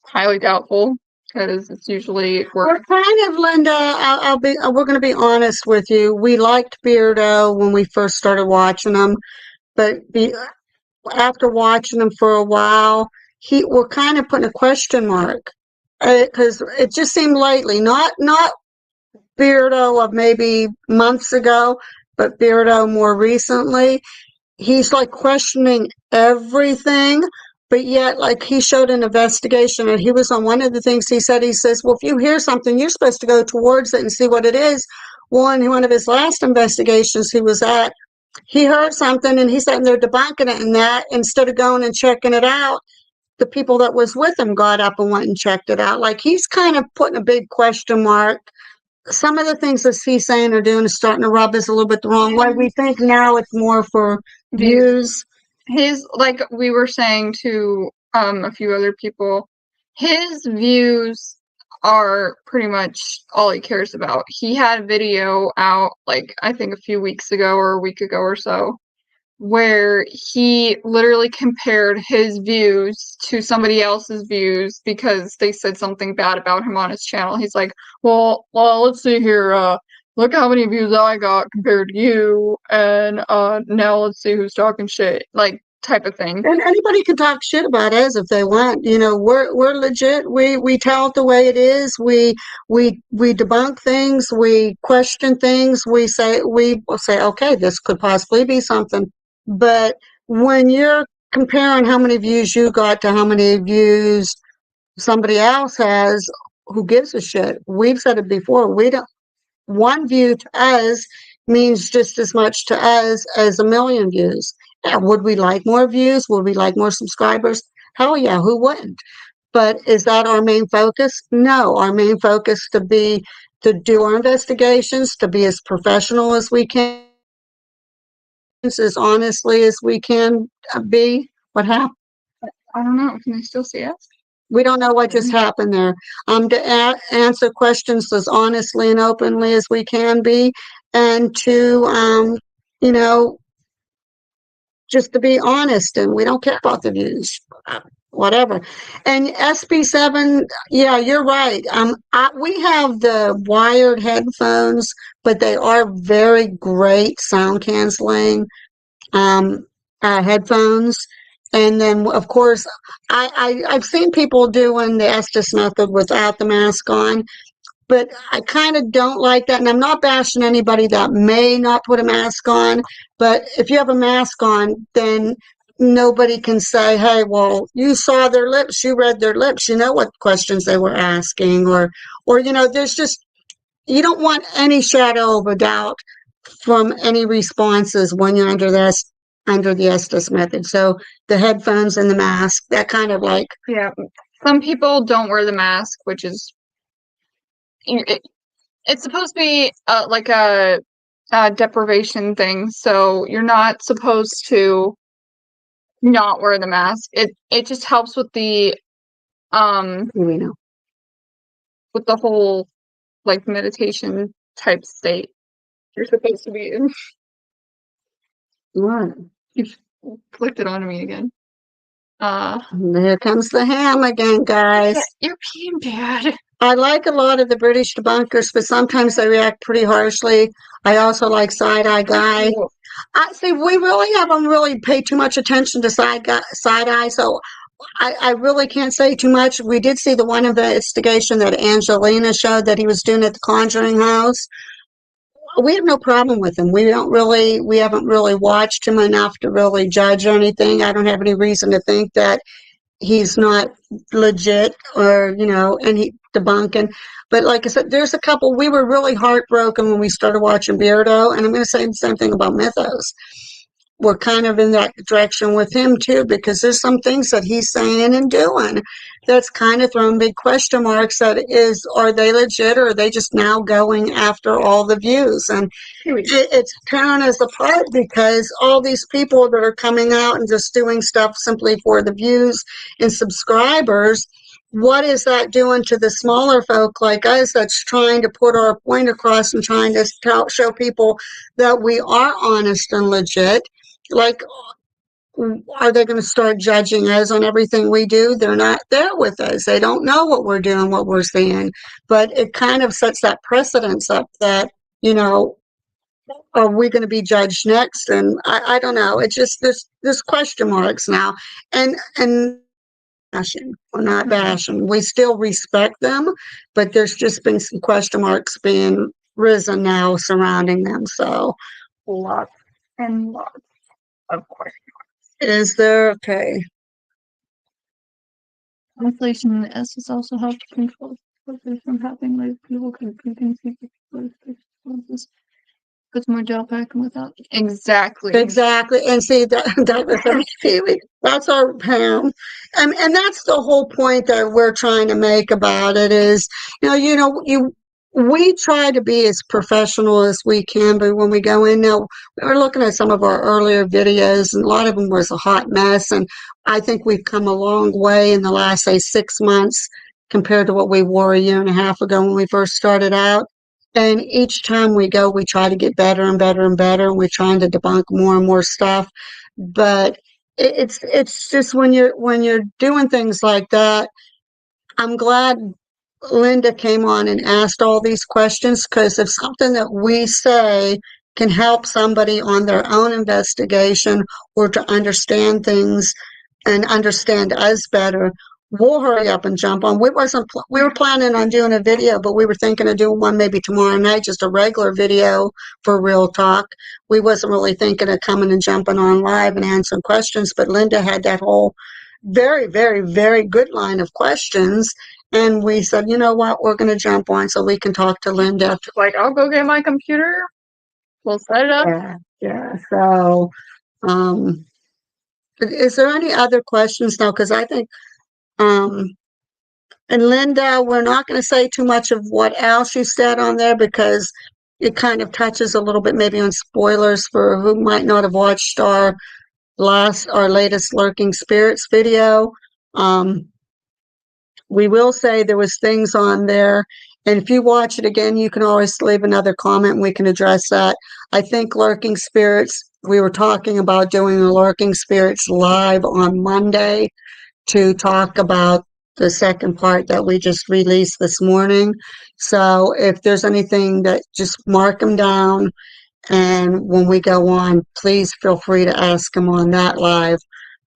Highly doubtful, because it's usually We're kind of, Linda, we're going to be honest with you. We liked Beardo when we first started watching him, but after watching him for a while, we're kind of putting a question mark because it just seemed lately, not Beardo of maybe months ago, but Beardo more recently. He's like questioning everything, but yet, like, he showed an investigation, and he was on one of the things he says, well, if you hear something, you're supposed to go towards it and see what it is. Well, in one of his last investigations he was at, he heard something and he's sitting there debunking it, and that instead of going and checking it out, the people that was with him got up and went and checked it out. Like, he's kind of putting a big question mark. Some of the things that he's saying or doing is starting to rub us a little bit the wrong way. We think now it's more for views. His, like we were saying to a few other people, his views are pretty much all he cares about. He had a video out, like, I think a few weeks ago or a week ago or so, where he literally compared his views to somebody else's views because they said something bad about him on his channel. He's like, well, let's see here. Look how many views I got compared to you, and now let's see who's talking shit, like, type of thing. And anybody can talk shit about us if they want. You know, we're legit. We tell it the way it is. We debunk things. We question things. We will say, okay, this could possibly be something. But when you're comparing how many views you got to how many views somebody else has, who gives a shit? We've said it before. We don't. One view to us means just as much to us as a million views. Yeah, would we like more views? Would we like more subscribers? Hell yeah, who wouldn't? But is that our main focus? No, our main focus to do our investigations, to be as professional as we can, as honestly as we can be. What happened? I don't know. Can they still see us? We don't know what just happened there. To answer questions as honestly and openly as we can be, and to, you know, just to be honest, and we don't care about the views, whatever. And SB7, yeah, you're right. We have the wired headphones, but they are very great sound canceling headphones. And then, of course, I've seen people doing the Estes method without the mask on, but I kind of don't like that. And I'm not bashing anybody that may not put a mask on, but if you have a mask on, then nobody can say, hey, well, you saw their lips, you read their lips, you know what questions they were asking, or, you know, there's just, you don't want any shadow of a doubt from any responses when you're under the Estes method. So the headphones and the mask, that kind of like. Yeah. Some people don't wear the mask, which is, it's supposed to be like a deprivation thing. So you're not supposed to not wear the mask. It just helps with the We know. with the whole, like, meditation type state you're supposed to be in. What? You've flicked it onto me again. Here comes the ham again, guys. You're being bad. I like a lot of the British debunkers, but sometimes they react pretty harshly. I also like Side Eye Guy. I see. We really haven't really paid too much attention to Side Eye, so I really can't say too much. We did see the one investigation that Angelina showed that he was doing at the Conjuring House. We have no problem with him. We haven't really watched him enough to really judge or anything. I don't have any reason to think that he's not legit or, you know, and he debunking. But like I said, there's a couple, we were really heartbroken when we started watching Beardo, and I'm going to say the same thing about Mythos. we're kind of in that direction with him too, because there's some things that he's saying and doing that's kind of throwing big question marks. Are they legit, or are they just now going after all the views? And it's tearing us apart, because all these people that are coming out and just doing stuff simply for the views and subscribers, what is that doing to the smaller folk like us that's trying to put our point across and trying to show people that we are honest and legit? Like, are they going to start judging us on everything we do? They're not there with us. They don't know what we're doing, what we're seeing. But it kind of sets that precedence up that, are we going to be judged next? And I don't know. It's just there's question marks now. And bashing. We're not bashing. We still respect them, but there's just been some question marks being risen now surrounding them. So lots and lots of questions. is there okay? Inflation S has also helped control this from happening. Like people can puts more gel packing without. Exactly. And see that's our Pam, and that's the whole point that we're trying to make about it is, we try to be as professional as we can, but when we go in now, we were looking at some of our earlier videos, and a lot of them was a hot mess, and I think we've come a long way in the last, say, 6 months compared to what we were a year and a half ago when we first started out. And each time we go, we try to get better and better and better, and we're trying to debunk more and more stuff. But it's just when you're doing things like that, I'm glad Linda came on and asked all these questions, because if something that we say can help somebody on their own investigation or to understand things and understand us better, we'll hurry up and jump on. We were planning on doing a video, but we were thinking of doing one maybe tomorrow night, just a regular video for Real Talk. We wasn't really thinking of coming and jumping on live and answering questions, but Linda had that whole very, very, very good line of questions. And we said, you know what, we're going to jump on so we can talk to Linda. Like, I'll go get my computer. We'll set it up. Yeah. So, is there any other questions now? Because I think, and Linda, we're not going to say too much of what else you said on there, because it kind of touches a little bit maybe on spoilers for who might not have watched our latest Lurking Spirits video. We will say there was things on there, and if you watch it again, you can always leave another comment and we can address that. I think Lurking Spirits, we were talking about doing a Lurking Spirits live on Monday to talk about the second part that we just released this morning. So if there's anything, that just mark them down, and when we go on, please feel free to ask them on that live.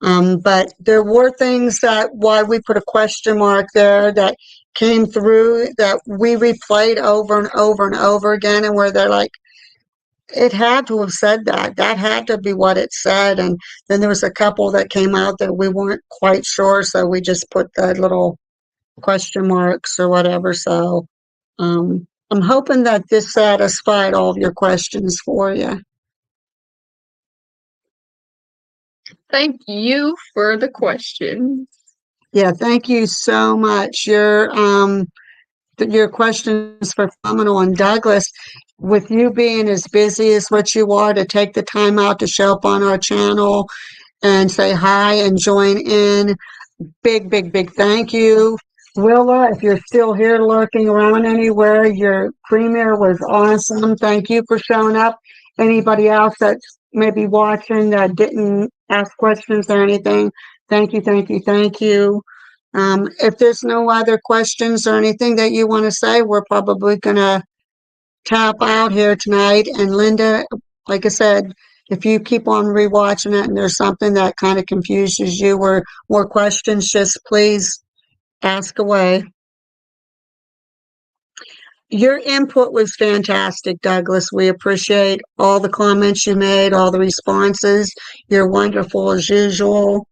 But there were things that why we put a question mark there that came through that we replayed over and over and over again, and where they're like, it had to have said that. That had to be what it said. And then there was a couple that came out that we weren't quite sure, so we just put the little question marks or whatever. So I'm hoping that this satisfied all of your questions for you. Thank you for the questions. Yeah, thank you so much. Your questions were phenomenal. And Douglas, with you being as busy as what you are, to take the time out to show up on our channel and say hi and join in, big, big, big thank you. Willa, if you're still here lurking around anywhere, your premiere was awesome. Thank you for showing up. Anybody else that's maybe watching that didn't ask questions or anything, thank you, thank you, thank you. If there's no other questions or anything that you want to say, we're probably going to tap out here tonight. And Linda, like I said, if you keep on rewatching it and there's something that kind of confuses you or more questions, just please ask away. Your input was fantastic, Douglas. We appreciate all the comments you made, all the responses. You're wonderful as usual.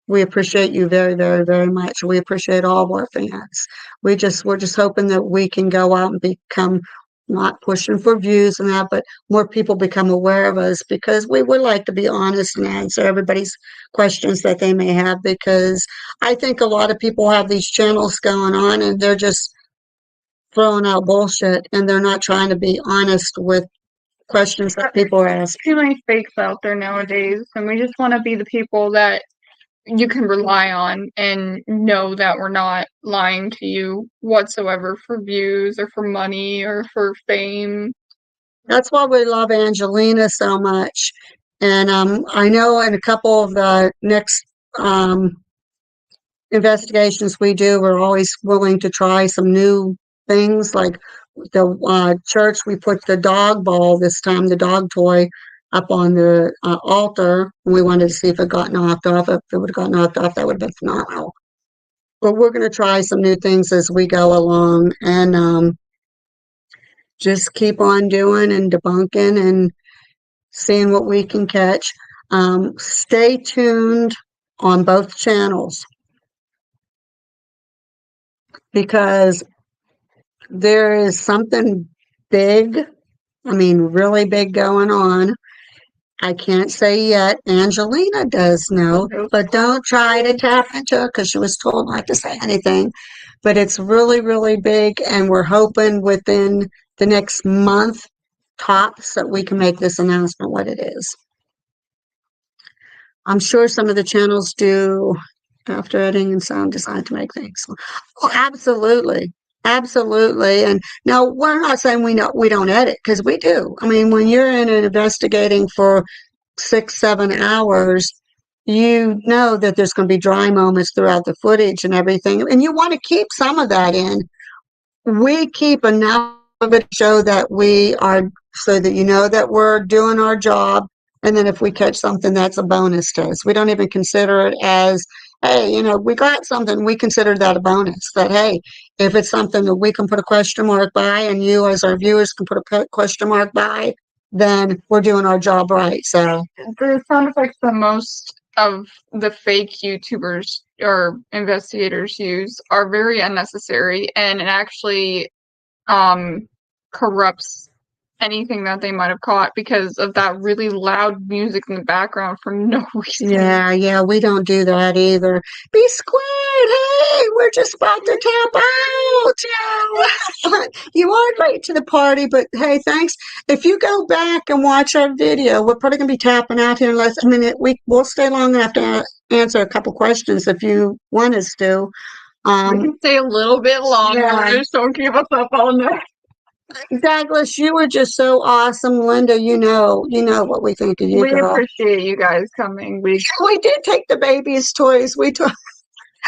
We appreciate you very, very, very much. We appreciate all of our fans. We're just hoping that we can go out and become not pushing for views and that, but more people become aware of us because we would like to be honest and answer everybody's questions that they may have, because I think a lot of people have these channels going on and they're just throwing out bullshit and they're not trying to be honest with questions that people are asking. Too many fakes out there nowadays, and we just want to be the people that you can rely on and know that we're not lying to you whatsoever for views or for money or for fame. That's why we love Angelina so much. And I know in a couple of the next investigations we do, we're always willing to try some new things. Like the church, we put the dog ball this time, the dog toy, up on the altar. And we wanted to see if it got knocked off. If it would have got knocked off, that would have been phenomenal. But we're going to try some new things as we go along and just keep on doing and debunking and seeing what we can catch. Stay tuned on both channels because there is something big, I mean, really big going on. I can't say yet. Angelina does know, but don't try to tap into her because she was told not to say anything. But it's really, really big, and we're hoping within the next month tops that we can make this announcement what it is. I'm sure some of the channels do after editing and sound design to make things. Oh, absolutely. Absolutely. And no, we're not saying we don't edit, because we do. I mean, when you're in an investigating for 6-7 hours, you know that there's going to be dry moments throughout the footage and everything. And you want to keep some of that in. We keep enough of it to show that we are, so that you know that we're doing our job. And then if we catch something, that's a bonus to us. We don't even consider it as, hey, we got something. We consider that a bonus. That, hey, if it's something that we can put a question mark by and you as our viewers can put a question mark by, then we're doing our job right. So The sound effects that most of the fake YouTubers or investigators use are very unnecessary, and it actually corrupts anything that they might have caught because of that really loud music in the background for no reason. yeah, we don't do that either. Be squared. Hey, we're just about to tap out. You are late to the party, but hey, thanks. If you go back and watch our video, we're probably going to be tapping out here in less a minute. We'll stay long enough to answer a couple questions if you want us to. We can stay a little bit longer. Yeah. Just don't keep us up all night. Douglas, you were just so awesome. Linda, you know what we think of you, We girl. appreciate you guys coming. We did take the baby's toys. We took.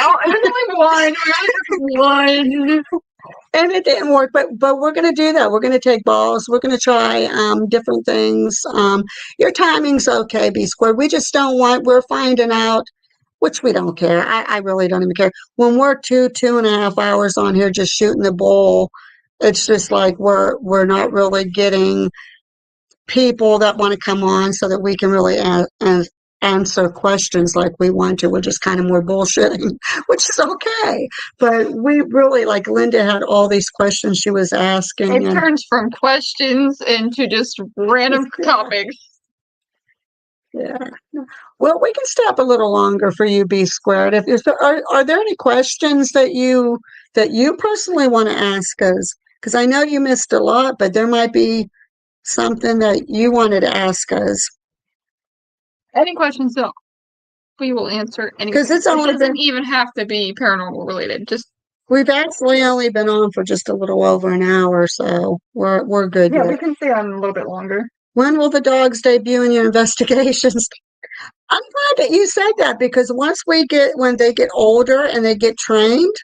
Oh, it was only one. We only took one. And it didn't work, but we're going to do that. We're going to take balls. We're going to try different things. Your timing's okay, B Squared. We just don't want. We're finding out, which we don't care. I really don't even care. When we're 2.5 hours on here just shooting the bull, it's just like we're not really getting people that want to come on so that we can really answer questions like we want to. We're just kind of more bullshitting, which is okay. But we really, like Linda had all these questions she was asking. It turns from questions into just random topics. Yeah. Well, we can stay up a little longer for you, B Squared. Are there any questions that you personally want to ask us? Because I know you missed a lot, but there might be something that you wanted to ask us. Any questions, though, we will answer. Because it's only doesn't even have to be paranormal related. Just we've actually only been on for just a little over an hour, so we're good. yeah, yet. we can stay on a little bit longer. When will the dogs debut in your investigations? I'm glad that you said that, because when they get older and they get trained,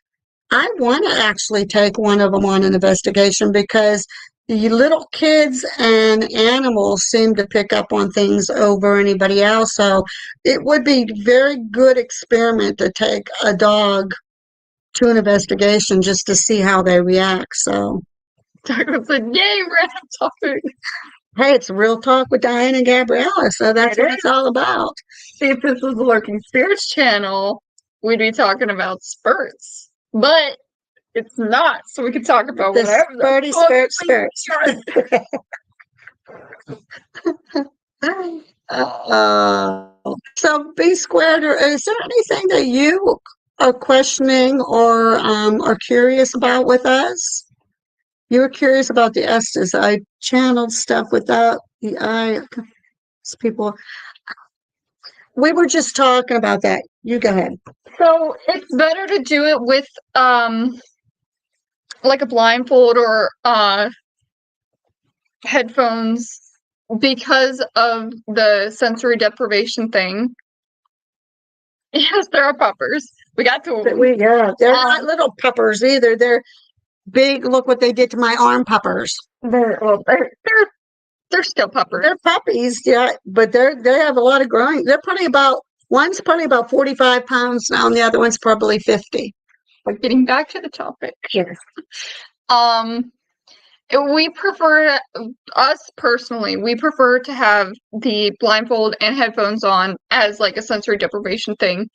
I want to actually take one of them on an investigation, because the little kids and animals seem to pick up on things over anybody else. So it would be a very good experiment to take a dog to an investigation just to see how they react. So Douglas said, "Yay, random topic." Hey, it's Real Talk with Diane and Gabriella, so that's what it's all about. See, if this was the Lurking Spirits channel, we'd be talking about spurts. But it's not, so we can talk about The whatever. spurty spirits. So B squared, is there anything that you are questioning or are curious about with us? You were curious about the Estes. I channeled stuff without the I. People, we were just talking about that. You go ahead. So it's better to do it with like a blindfold or headphones because of the sensory deprivation thing. Yes, there are puppers. We got to Yeah, they're not little puppers either. They're big. Look what they did to my arm puppers. they're still puppers. They're puppies, yeah, but they have a lot of growing. They're probably about one's probably about 45 pounds now, and the other one's probably 50. But getting back to the topic. Yes. We prefer, us personally, we prefer to have the blindfold and headphones on as like a sensory deprivation thing.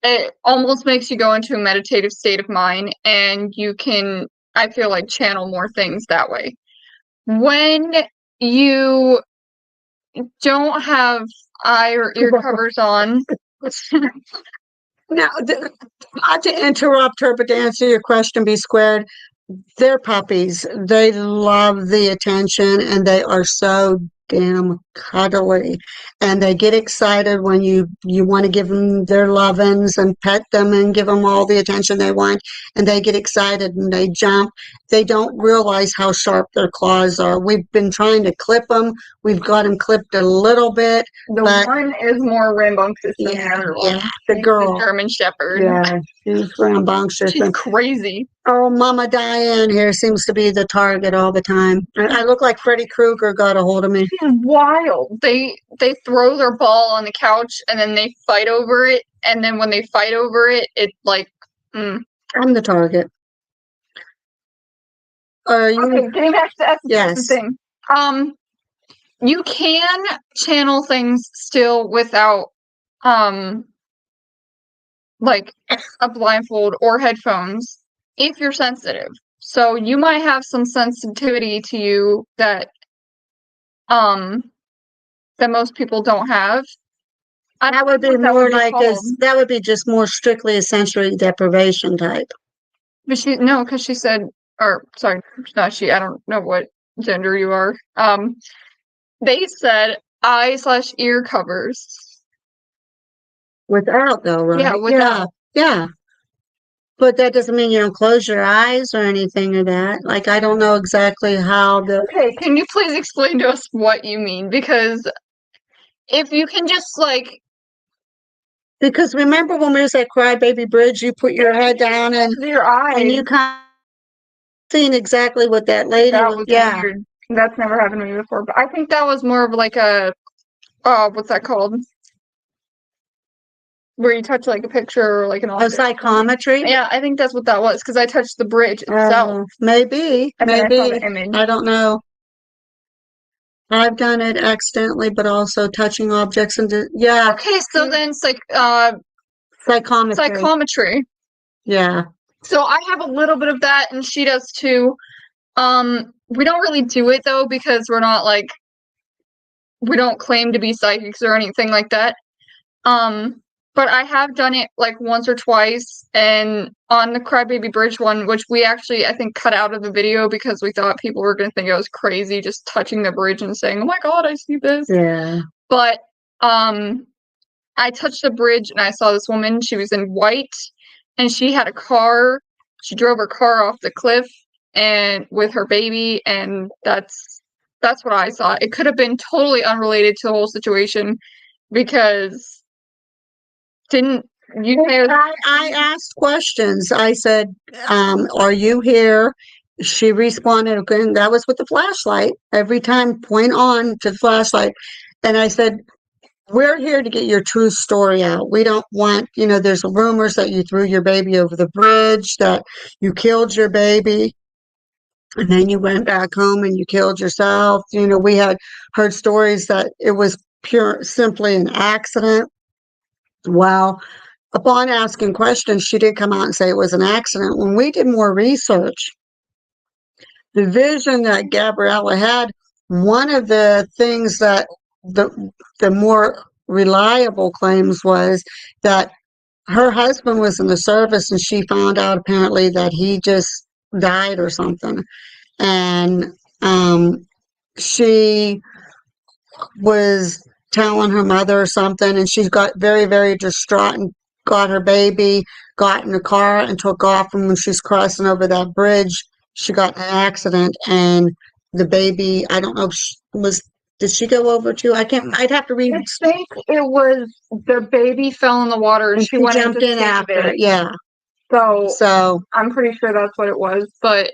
It almost makes you go into a meditative state of mind, and you can, I feel like, channel more things that way. When you don't have eye or ear covers on, Now, not to interrupt her, but to answer your question, B squared, they're puppies. They love the attention, and they are so damn cuddly, and they get excited when you want to give them their lovin's and pet them and give them all the attention they want, and they get excited and they jump. They don't realize how sharp their claws are. We've been trying to clip them. We've got them clipped a little bit. the But- one is more rambunctious than the other one. Yeah, the She's girl. German Shepherd. Yeah, she's rambunctious. She's And, crazy. oh, Mama Diane here seems to be the target all the time. I look like Freddy Krueger got a hold of me. She's wild. They throw their ball on the couch and then they fight over it. And then when they fight over it, it's like, I'm the target. Are you? Okay, getting back to that Yes. thing. You can channel things still without, like a blindfold or headphones if you're sensitive. So you might have some sensitivity to you that most people don't have. I That don't would know be what that more would be like called. that would be just more strictly a sensory deprivation type. But because she said, or sorry, not she. I don't know what gender you are. They said eye/ear covers. Without though, right? Yeah, without. Yeah. But that doesn't mean you don't close your eyes or anything of that. Like I don't know exactly how the Okay, can you please explain to us what you mean? Because if you can just like because remember when we was at Crybaby Bridge, you put your head down and your eyes, you kind of seen exactly what that lady that was. was Yeah. weird. That's never happened to me before. But I think that was more of like a, what's that called? Where you touch like a picture or like an Oh, object. psychometry? Yeah, I think that's what that was because I touched the bridge itself. Maybe. And then I saw Maybe. the image. I don't know. I've done it accidentally, but also touching objects and yeah, Okay, so then it's like psychometry. psychometry. Yeah. So I have a little bit of that, and she does too. We don't really do it though because we're not like we don't claim to be psychics or anything like that. But I have done it like once or twice, and on the Crybaby Bridge one, which we actually I think cut out of the video because we thought people were gonna think I was crazy just touching the bridge and saying, "Oh my god, I see this." Yeah. But I touched the bridge and I saw this woman. She was in white, and she had a car. She drove her car off the cliff and with her baby, and that's what I saw. It could have been totally unrelated to the whole situation because didn't you say I asked questions. I said, are you here? She responded, okay, and that was with the flashlight. Every time, point on to the flashlight. And I said, we're here to get your true story out. We don't want, there's rumors that you threw your baby over the bridge, that you killed your baby, and then you went back home and you killed yourself. We had heard stories that it was simply an accident. Well, upon asking questions, she did come out and say it was an accident. When we did more research, the vision that Gabriella had, one of the things that the more reliable claims was that her husband was in the service and she found out apparently that he just died or something. And she was telling her mother or something, and she got very, very distraught and got her baby, got in the car and took off. And when she's crossing over that bridge, she got in an accident, and the baby, I don't know if she was, did she go over too? I can't, I'd have to read. I think it was the baby fell in the water and And she she went in jumped to in save after, it. yeah. So So, I'm pretty sure that's what it was. But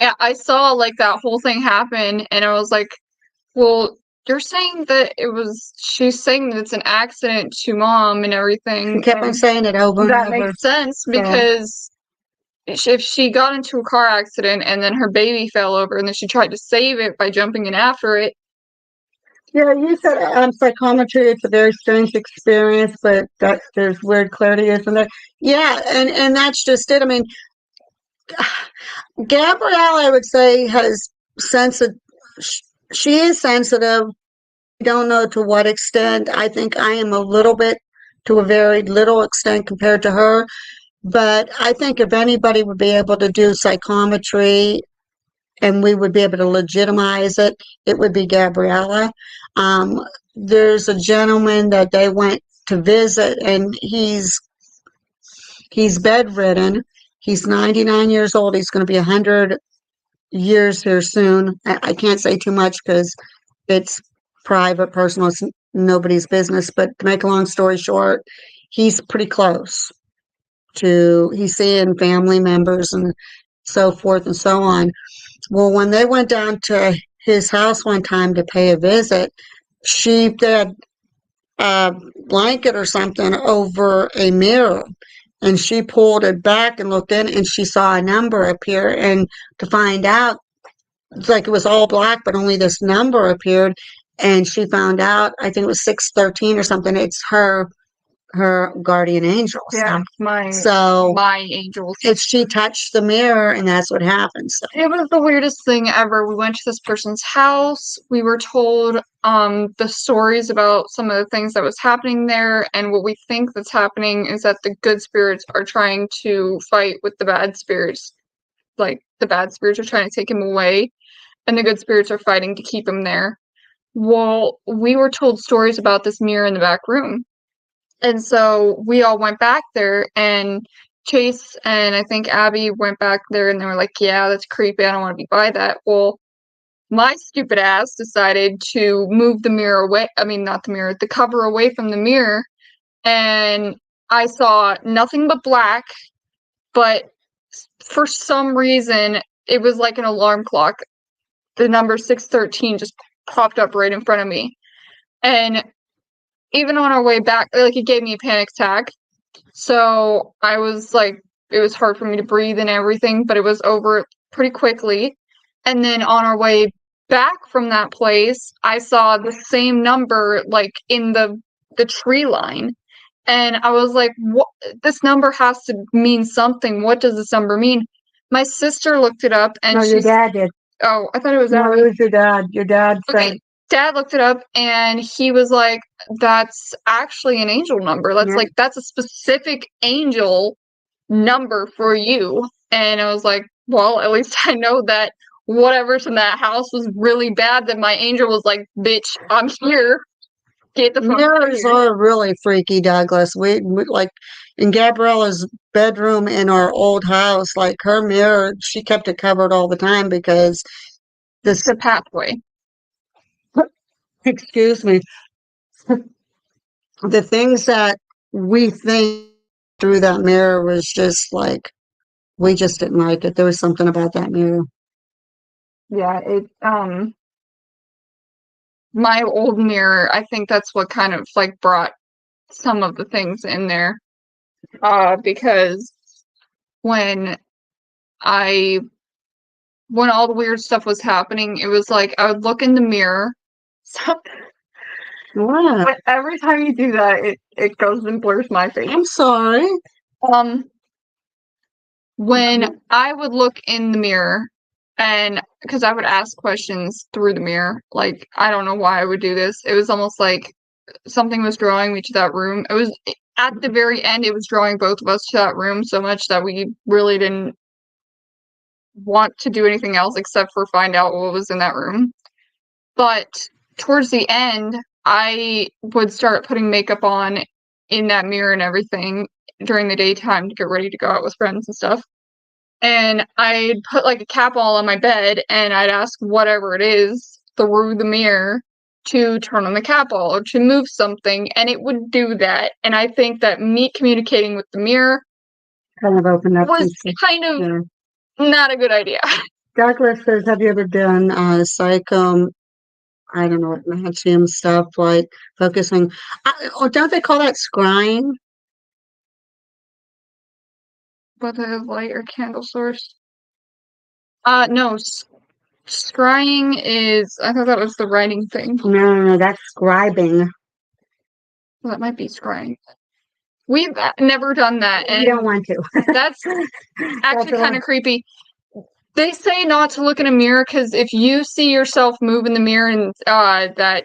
yeah, I saw like that whole thing happen and I was like, well, you're saying that she's saying that it's an accident to mom and she everything. kept on And saying it over and that over. makes sense because if she got into a car accident and then her baby fell over and then she tried to save it by jumping in after it. Yeah, you said psychometry. It's a very strange experience, but there's weird clarity, isn't there? Yeah, and that's just it. I mean, Gabrielle, I would say, has sensitive. She is sensitive. I don't know to what extent. I think I am a little bit, to a very little extent compared to her. But I think if anybody would be able to do psychometry and we would be able to legitimize it, it would be Gabriella. There's a gentleman that they went to visit, and he's bedridden. He's 99 years old. He's going to be 100 years here soon. I can't say too much because it's private, personal, it's nobody's business. But to make a long story short, he's pretty close to, he's seeing family members and so forth and so on. Well, when they went down to his house one time to pay a visit, she had a blanket or something over a mirror, and she pulled it back and looked in, and she saw a number appear. And to find out, it's like it was all black, but only this number appeared. And she found out, I think it was 613 or something. It's her guardian angel. Yeah, So my angels. if she touched the mirror, and that's what happened. So. It was the weirdest thing ever. We went to this person's house. We were told the stories about some of the things that was happening there, and what we think that's happening is that the good spirits are trying to fight with the bad spirits. Like the bad spirits are trying to take him away, and the good spirits are fighting to keep him there. Well, we were told stories about this mirror in the back room. And so we all went back there, and Chase and I think Abby went back there, and they were like, yeah, that's creepy. I don't want to be by that. Well, my stupid ass decided to move the mirror away. I mean, not the mirror, the cover away from the mirror. And I saw nothing but black, but for some reason, it was like an alarm clock. The number 613 just popped up right in front of me. And even on our way back, like, it gave me a panic attack. So I was like, it was hard for me to breathe and everything, but it was over pretty quickly. And then on our way back from that place, I saw the same number like in the tree line. And I was like, what? This number has to mean something. What does this number mean? My sister looked it up and No, your dad did. Oh, I thought it was No, Abby. it was your dad. Your dad said. Okay. Dad looked it up and he was like, that's actually an angel number. That's a specific angel number for you. And I was like, well, at least I know that whatever's in that house was really bad, that my angel was like, bitch, I'm here. Get the fuck out of Mirrors here. are really freaky, Douglas. We like in Gabriella's bedroom in our old house, like her mirror, she kept it covered all the time because this, The pathway. excuse me, the things that we think through that mirror was just like, we just didn't like it. There was something about that mirror. Yeah, my old mirror, I think that's what kind of like brought some of the things in there. Because when all the weird stuff was happening, it was like I would look in the mirror. What? But every time you do that, it goes and blurs my face. I'm sorry. When I would look in the mirror, and because I would ask questions through the mirror, like I don't know why I would do this. It was almost like something was drawing me to that room. It was at the very end. It was drawing both of us to that room so much that we really didn't want to do anything else except for find out what was in that room. But towards the end, I would start putting makeup on in that mirror and everything during the daytime to get ready to go out with friends and stuff. And I'd put like a cap all on my bed and I'd ask whatever it is through the mirror to turn on the cap all or to move something, and it would do that. And I think that me communicating with the mirror Kind of opened up. was some- kind of yeah. not a good idea. Douglas says, have you ever done I don't know what Nachium stuff, like focusing, or don't they call that scrying? Whether it's light or candle source. No. Scrying is. I thought that was the writing thing. No, that's scribing. Well, that might be scrying. We've never done that, You don't and want to. that's That's actually a kind of creepy. They say not to look in a mirror because if you see yourself move in the mirror and that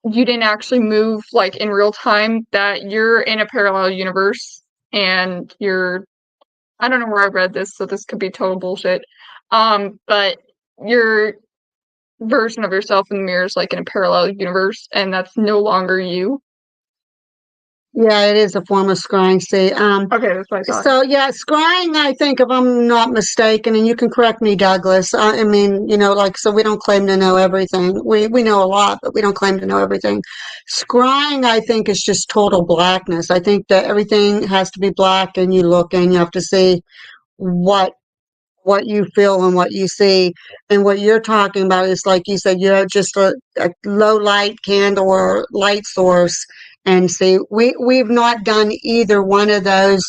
you didn't actually move like in real time, that you're in a parallel universe and you're. I don't know where I read this, so this could be total bullshit. But your version of yourself in the mirror is like in a parallel universe, and that's no longer you. Yeah, it is a form of scrying. See, Okay, that's what I thought. so yeah, scrying, I think, if I'm not mistaken, and you can correct me, Douglas. I mean, like, so we don't claim to know everything. We know a lot, but we don't claim to know everything. Scrying, I think, is just total blackness. I think that everything has to be black, and you look and you have to see what you feel and what you see. And what you're talking about is, like you said, you have just a low light candle or light source. And see, we've not done either one of those.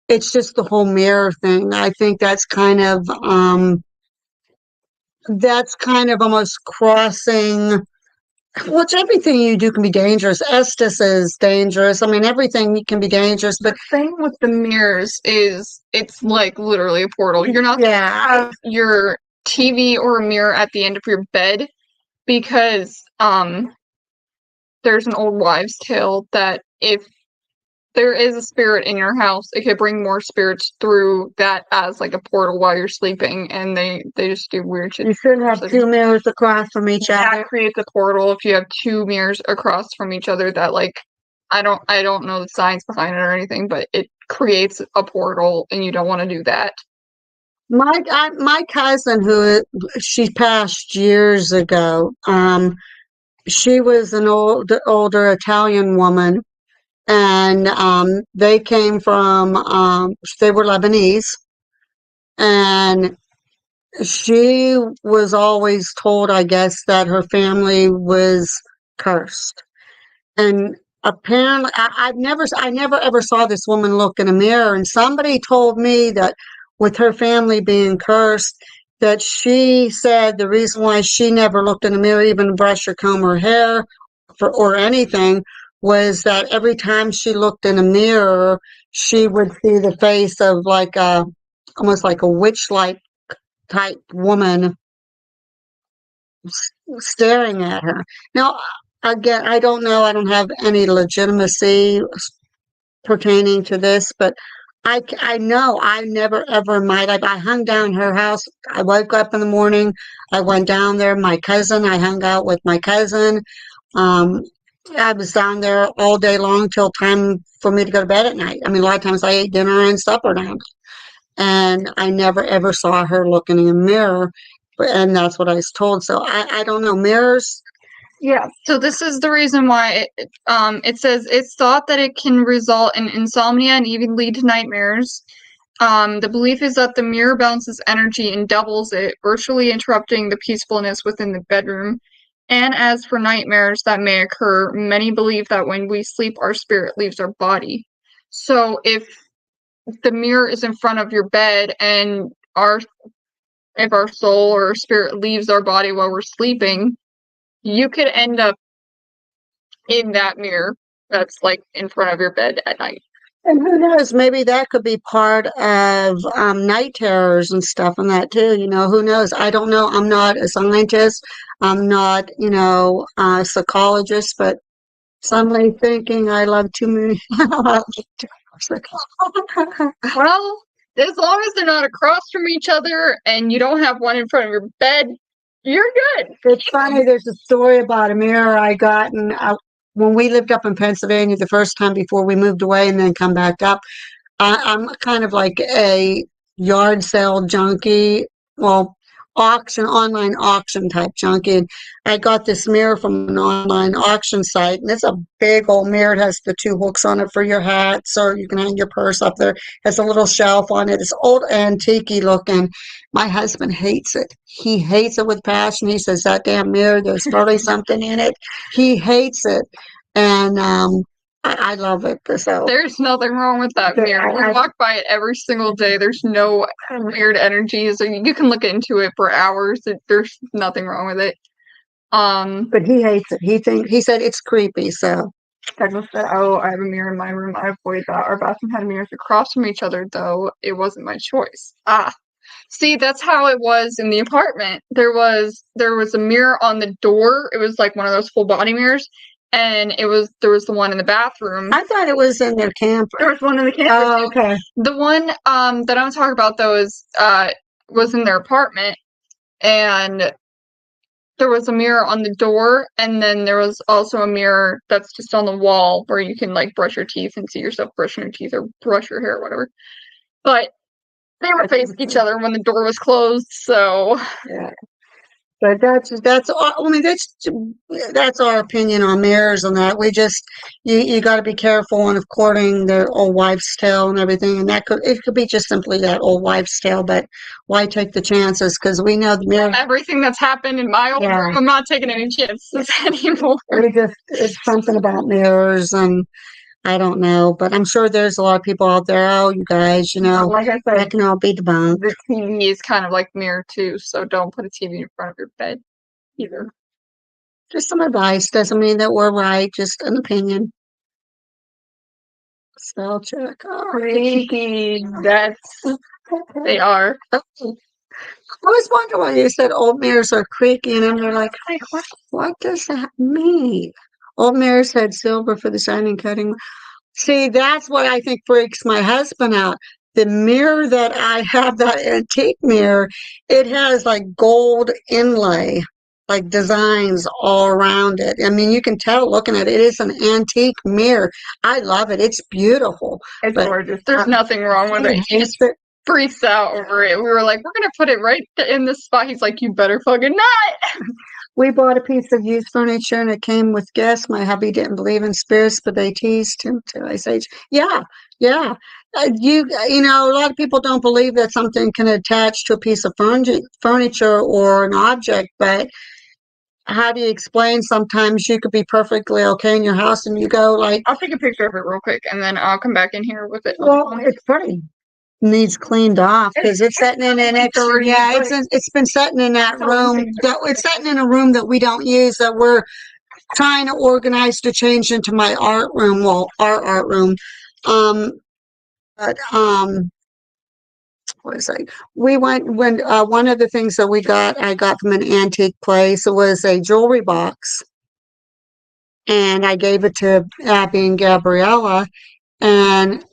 It's just the whole mirror thing. I think that's kind of almost crossing. Which everything you do can be dangerous. Estes is dangerous. I mean, everything can be dangerous. But The thing with the mirrors is it's like literally a portal. You're not gonna yeah, have your TV or a mirror at the end of your bed because there's an old wives' tale that if there is a spirit in your house, it could bring more spirits through that as like a portal while you're sleeping, and they just do weird shit. you should have two mirrors across from each other. That creates a portal if you have two mirrors across from each other. That like I don't know the science behind it or anything, but it creates a portal, and you don't want to do that. My cousin, who she passed years ago, she was an older Italian woman, and they came from they were Lebanese, and she was always told, I guess, that her family was cursed. And apparently, I never ever saw this woman look in a mirror. And somebody told me that with her family being cursed, that she said the reason why she never looked in a mirror, even to brush or comb her hair or anything, was that every time she looked in a mirror, she would see the face of like almost like a witch-like type woman staring at her. Now, again, I don't know. I don't have any legitimacy pertaining to this, but I know I never ever in my life. I hung down her house. I woke up in the morning. I went down there. I hung out with my cousin. I was down there all day long till time for me to go to bed at night. I mean, a lot of times I ate dinner and supper down, and I never ever saw her looking in a mirror. And that's what I was told. So I don't know. Mirrors. Yeah. So this is the reason why it says it's thought that it can result in insomnia and even lead to nightmares. The belief is that the mirror bounces energy and doubles it, virtually interrupting the peacefulness within the bedroom. And as for nightmares that may occur, many believe that when we sleep, our spirit leaves our body. So if the mirror is in front of your bed and if our soul or spirit leaves our body while we're sleeping, you could end up in that mirror that's like in front of your bed at night. And who knows, maybe that could be part of night terrors and stuff and that too, who knows? I don't know. I'm not a scientist. I'm not, a psychologist, but suddenly thinking I love too many. Well, as long as they're not across from each other and you don't have one in front of your bed, you're good. It's funny, there's a story about a mirror I got when we lived up in Pennsylvania the first time before we moved away and then come back up. I'm kind of like a yard sale junkie. Well, online auction type junkie. And I got this mirror from an online auction site, and it's a big old mirror. It has the two hooks on it for your hats, or you can hang your purse up there. It has a little shelf on it. It's old antique looking. My husband hates it. He hates it with passion. He says, that damn mirror, there's probably something in it. He hates it. And I love it. So there's nothing wrong with that mirror. We walk by it every single day. There's no weird energies. You can look into it for hours. There's nothing wrong with it. But he hates it. He said it's creepy. So Douglas said, "Oh, I have a mirror in my room. I avoid that. Our bathroom had mirrors across from each other, though it wasn't my choice." See, that's how it was in the apartment. There was a mirror on the door. It was like one of those full body mirrors. And there was the one in the bathroom. I thought it was in their camper. There was one in the camper. Oh, okay. The one that I'm talking about though was in their apartment, and there was a mirror on the door, and then there was also a mirror that's just on the wall where you can like brush your teeth and see yourself brushing your teeth or brush your hair or whatever. But they were facing each other when the door was closed, so yeah. But that's our opinion on mirrors and that. We just you got to be careful and according their old wives' tale and everything, and it could be just simply that old wives' tale. But why take the chances? Because we know the mirror. Everything that's happened in my old room, I'm not taking any chances anymore. It's something about mirrors and. I don't know, but I'm sure there's a lot of people out there. Oh, you guys, like I said, that can all be debunked. The TV is kind of like mirror too, so don't put a TV in front of your bed either. Just some advice. Doesn't mean that we're right. Just an opinion. Spell check. Freaky. They are. I was wondering why you said old mirrors are creaky, and I'm like, what does that mean? Old mirrors had silver for the shining cutting. See, that's what I think freaks my husband out. The mirror that I have, that antique mirror, it has like gold inlay, like designs all around it. I mean, you can tell looking at it, it is an antique mirror. I love it. It's beautiful. It's gorgeous. There's nothing wrong with it. He just freaks out over it. We were like, we're going to put it right in this spot. He's like, you better fucking not. We bought a piece of used furniture and it came with guests. My hubby didn't believe in spirits, but they teased him to. I say, yeah. A lot of people don't believe that something can attach to a piece of furniture or an object, but how do you explain sometimes you could be perfectly okay in your house and you go like... I'll take a picture of it real quick and then I'll come back in here with it. Well, it's pretty. Needs cleaned off because it's sitting in an extra. Yeah, it's been sitting in that room. It's sitting in a room that we don't use. That we're trying to organize to change into my art room. Well, our art room. But what was I? We went when one of the things that I got from an antique place. It was a jewelry box, and I gave it to Abby and Gabriella, and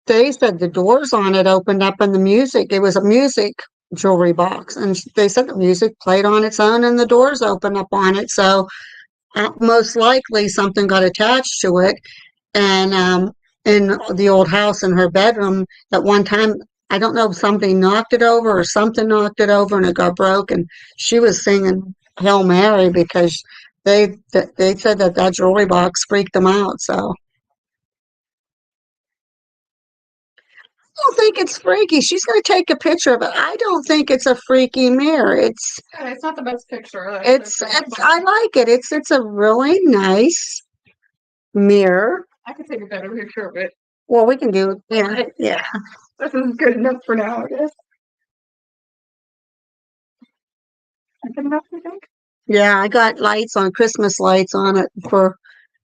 they said the doors on it opened up and it was a music jewelry box. And they said the music played on its own and the doors opened up on it. So most likely something got attached to it. And in the old house in her bedroom at one time, I don't know if somebody knocked it over or something knocked it over and it got broke. And she was singing Hail Mary because they said that jewelry box freaked them out. So. I don't think it's freaky. She's going to take a picture of it. I don't think it's a freaky mirror. It's not the best picture. I like it. It's a really nice mirror. I could take a better picture of it. Well, we can do it. Yeah. This is good enough for now, I guess. Good enough, you think? Yeah, I got Christmas lights on it for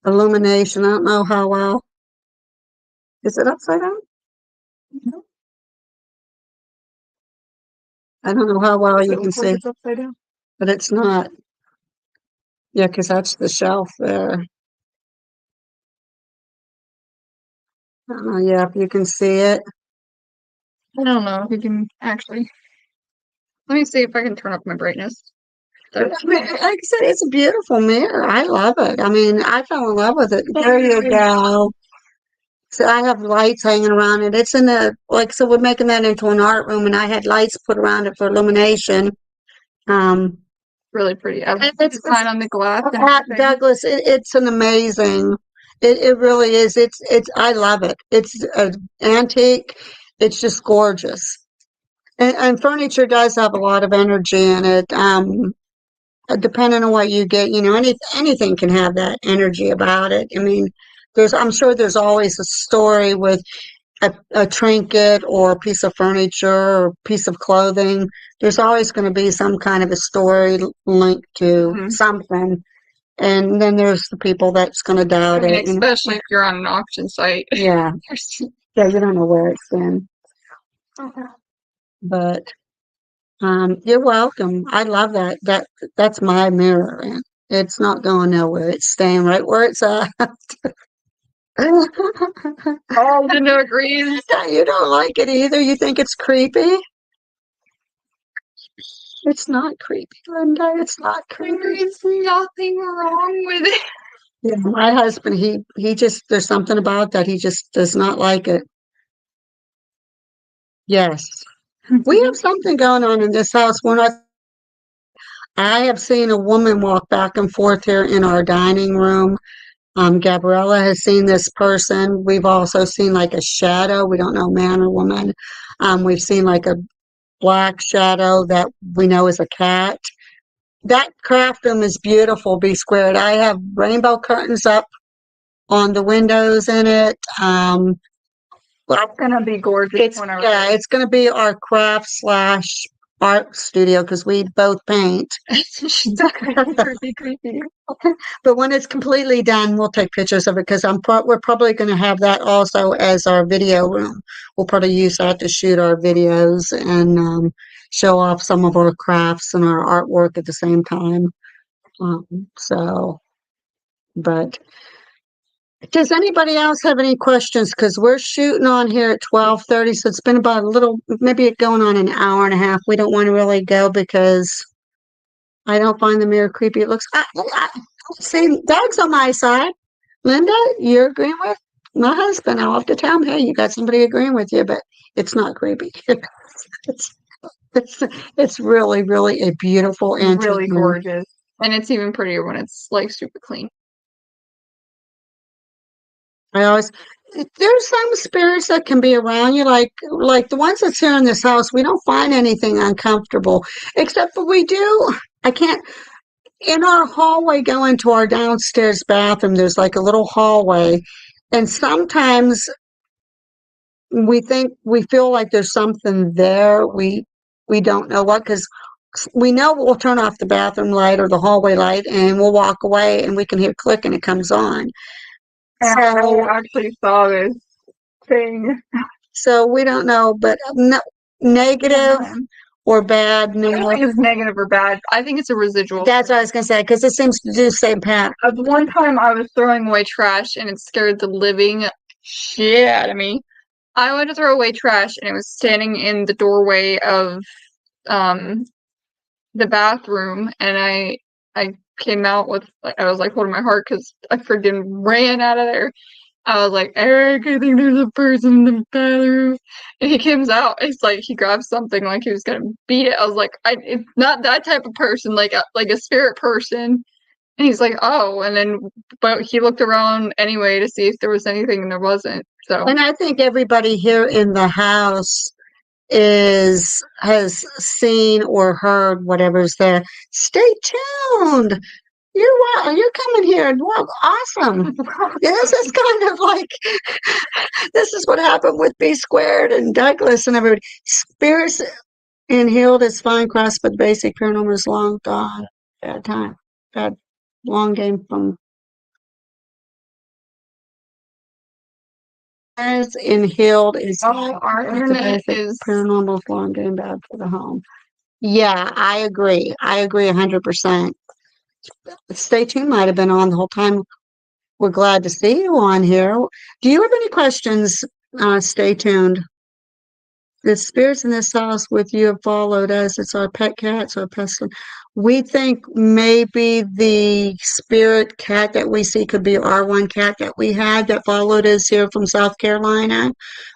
illumination. I don't know how well. Is it upside down? I don't know how well you can see, It's upside down. but it's not. Yeah, because that's the shelf there. I don't know, yeah, if you can see it. I don't know if you can actually. Let me see if I can turn up my brightness. There. I mean, like I said, it's a beautiful mirror. I love it. I mean, I fell in love with it. There you go. So I have lights hanging around it. It's in the, like, so we're making that into an art room, and I had lights put around it for illumination. Really pretty. I And like it's the design on the glass. And At everything. Douglas, it's an amazing. It really is. It's. I love it. It's an antique. It's just gorgeous. And furniture does have a lot of energy in it. Depending on what you get, anything can have that energy about it. I mean, I'm sure there's always a story with a trinket or a piece of furniture or piece of clothing. There's always going to be some kind of a story linked to Mhm. something. And then there's the people that's going to I doubt mean, it. especially if you're on an auction site. Yeah, yeah, you don't know where it's been. But you're welcome. I love that. That's my mirror, and it's not going nowhere. It's staying right where it's at. Oh, Linda agrees. You don't like it either. You think it's creepy. It's not creepy, Linda. It's not There creepy. is nothing wrong with it. Yeah, my husband, he just there's something about that. He just does not like it. Yes. We have something going on in this house. I have seen a woman walk back and forth here in our dining room. Gabriella has seen this person. We've also seen like a shadow. We don't know man or woman. We've seen like a black shadow that we know is a cat. That craft room is beautiful, B squared. I have rainbow curtains up on the windows in it. Well, It's gonna be gorgeous it's when I yeah, it's going to be our craft slash art studio because we both paint. She's creepy, creepy. But when it's completely done, we'll take pictures of it because we're probably going to have that also as our video room. We'll probably use that to shoot our videos and show off some of our crafts and our artwork at the same time. So, but does anybody else have any questions? Because we're shooting on here at 12:30, so it's been about maybe going on an hour and a half. We don't want to really go because I don't find the mirror creepy. It looks. See, Doug's on my side. Linda, you're agreeing with my husband. I'll have to tell him, hey, you got somebody agreeing with you, but it's not creepy. it's, it's really, really a beautiful antique Really mirror. gorgeous. And it's even prettier when it's like super clean. There's some spirits that can be around you, like the ones that's here in this house. We don't find anything uncomfortable, except for we do. I can't. In our hallway going to our downstairs bathroom, there's like a little hallway, and sometimes we feel like there's something there. We don't know what, because we know we'll turn off the bathroom light or the hallway light, and we'll walk away, and we can hear click, and it comes on. And I actually saw this thing. So we don't know, but no, negative or bad. I don't No, think it's negative or bad. I think it's a residual. that's what I was gonna say because it seems to do the same pattern. One time I was throwing away trash and it scared the living shit out of me. I went to throw away trash and it was standing in the doorway of the bathroom, and I came out with, I was like holding my heart because I freaking ran out of there. I was like, Eric, I think there's a person in the bathroom. And he comes out. It's like he grabs something like he was gonna beat it. I was like, it's not that type of person, like a spirit person. And he's like, oh, and then but he looked around anyway to see if there was anything, and there wasn't. So And I think everybody here in the house has seen or heard whatever's there. Stay tuned. You're coming here. Well, awesome. This is kind of like this is what happened with B squared and Douglas and everybody. Spirits and healed is fine cross, but basic paranormal is long gone. Bad time. Bad long game from in Hild is Oh, our it's a internet basic is paranormal form getting bad for the home. Yeah, I agree. I agree 100%. Stay tuned might have been on the whole time. We're glad to see you on here. Do you have any questions? Stay tuned. The spirits in this house with you have followed us. It's our pet cats, our pets. We think maybe the spirit cat that we see could be our one cat that we had that followed us here from South Carolina.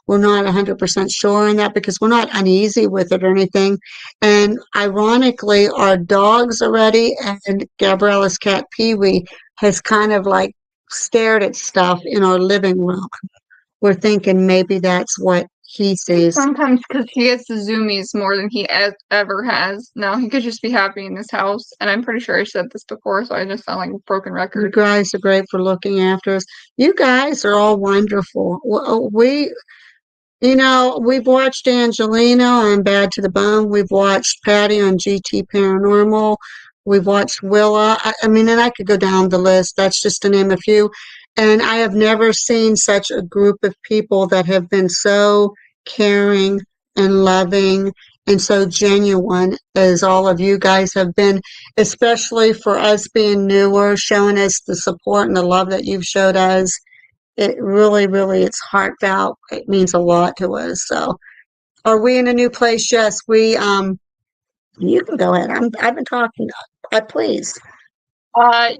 We're not 100% sure on that because we're not uneasy with it or anything. And ironically, our dogs already and Gabriella's cat Pee Wee has kind of like stared at stuff in our living room. We're thinking maybe that's what he sees. sometimes because he gets the zoomies more than he ever has. Now he could just be happy in this house, and I'm pretty sure I said this before, so I just sound like a broken You record. guys are great for looking after us. You guys are all wonderful. We've watched Angelina on Bad to the Bone. We've watched Patty on GT Paranormal. We've watched Willa. I mean, and I could go down the list. That's just to name a few. And I have never seen such a group of people that have been so caring and loving and so genuine as all of you guys have been, especially for us being newer, showing us the support and the love that you've showed us. It really, really, it's heartfelt. It means a lot to us. So, are we in a new place? Yes, you can go ahead. I've been talking. Please.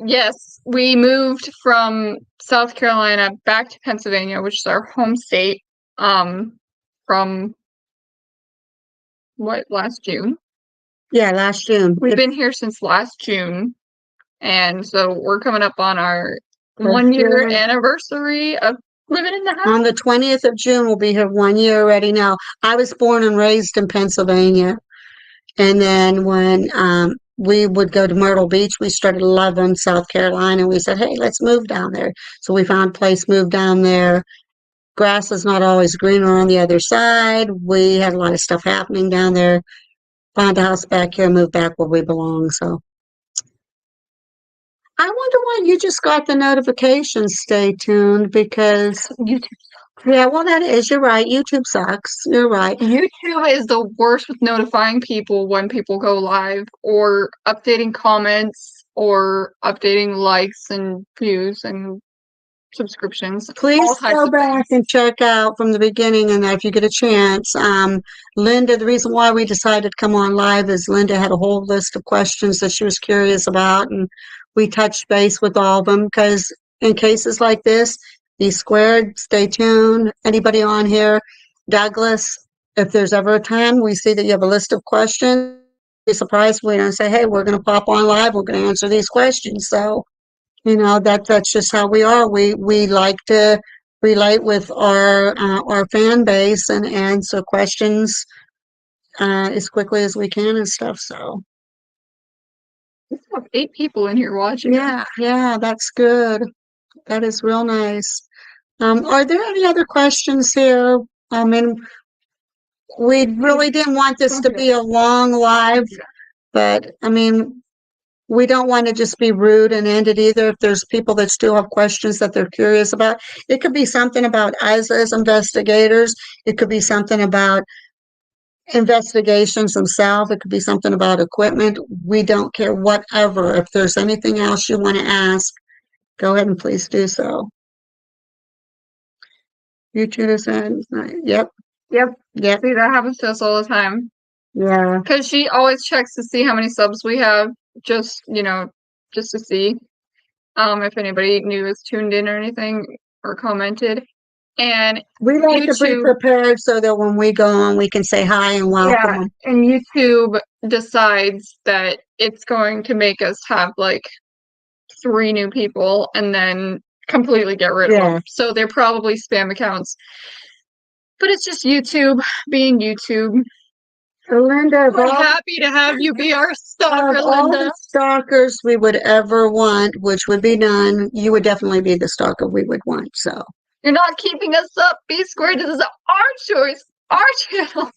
Yes, we moved from South Carolina back to Pennsylvania, which is our home state, from last June. Yeah, last June. We've been here since last June, and so we're coming up on our First 1 year year. anniversary of living in the house. On the 20th of June, we'll be here 1 year already now. I was born and raised in Pennsylvania. And then when we would go to Myrtle Beach, we started loving South Carolina. We said, hey, let's move down there. So we found a place, moved down there. Grass is not always greener on the other side. We had a lot of stuff happening down there. Found a house back here, moved back where we belong. So I wonder why you just got the notification. Stay tuned because YouTube. yeah, well, that is. You're right. YouTube sucks. You're right. YouTube is the worst with notifying people when people go live or updating comments or updating likes and views and subscriptions. Please all types go of back and check out from the beginning, and if you get a chance. Linda, the reason why we decided to come on live is Linda had a whole list of questions that she was curious about, and we touched base with all of them because in cases like this, be squared, stay tuned. Anybody on here, Douglas, if there's ever a time we see that you have a list of questions, be surprised if we don't say, hey, we're going to pop on live, we're going to answer these questions. So, that's just how we are. We like to relate with our fan base and answer questions as quickly as we can and stuff. So We have 8 people in here watching. yeah, that's good. That is real nice. Are there any other questions here? I mean, we really didn't want this to be a long live, but I mean, we don't want to just be rude and end it either. If there's people that still have questions that they're curious about, it could be something about us as investigators. It could be something about investigations themselves. It could be something about equipment. We don't care, whatever. If there's anything else you want to ask, go ahead and please do so. YouTube is in. Yep. Yep. Yep. See, that happens to us all the time. Yeah. Because she always checks to see how many subs we have, just to see if anybody new is tuned in or anything or commented. And We like to be YouTube- prepared so that when we go on, we can say hi and welcome. and YouTube decides that it's going to make us have like 3 new people and then completely get rid of Yeah. them. So they're probably spam accounts. But it's just YouTube being YouTube. Linda, of We're all, happy to have you be our stalker, of all Linda. the stalkers we would ever want, which would be none, you would definitely be the stalker we would want. So You're not keeping us up. Be squared. This is our choice, our channel.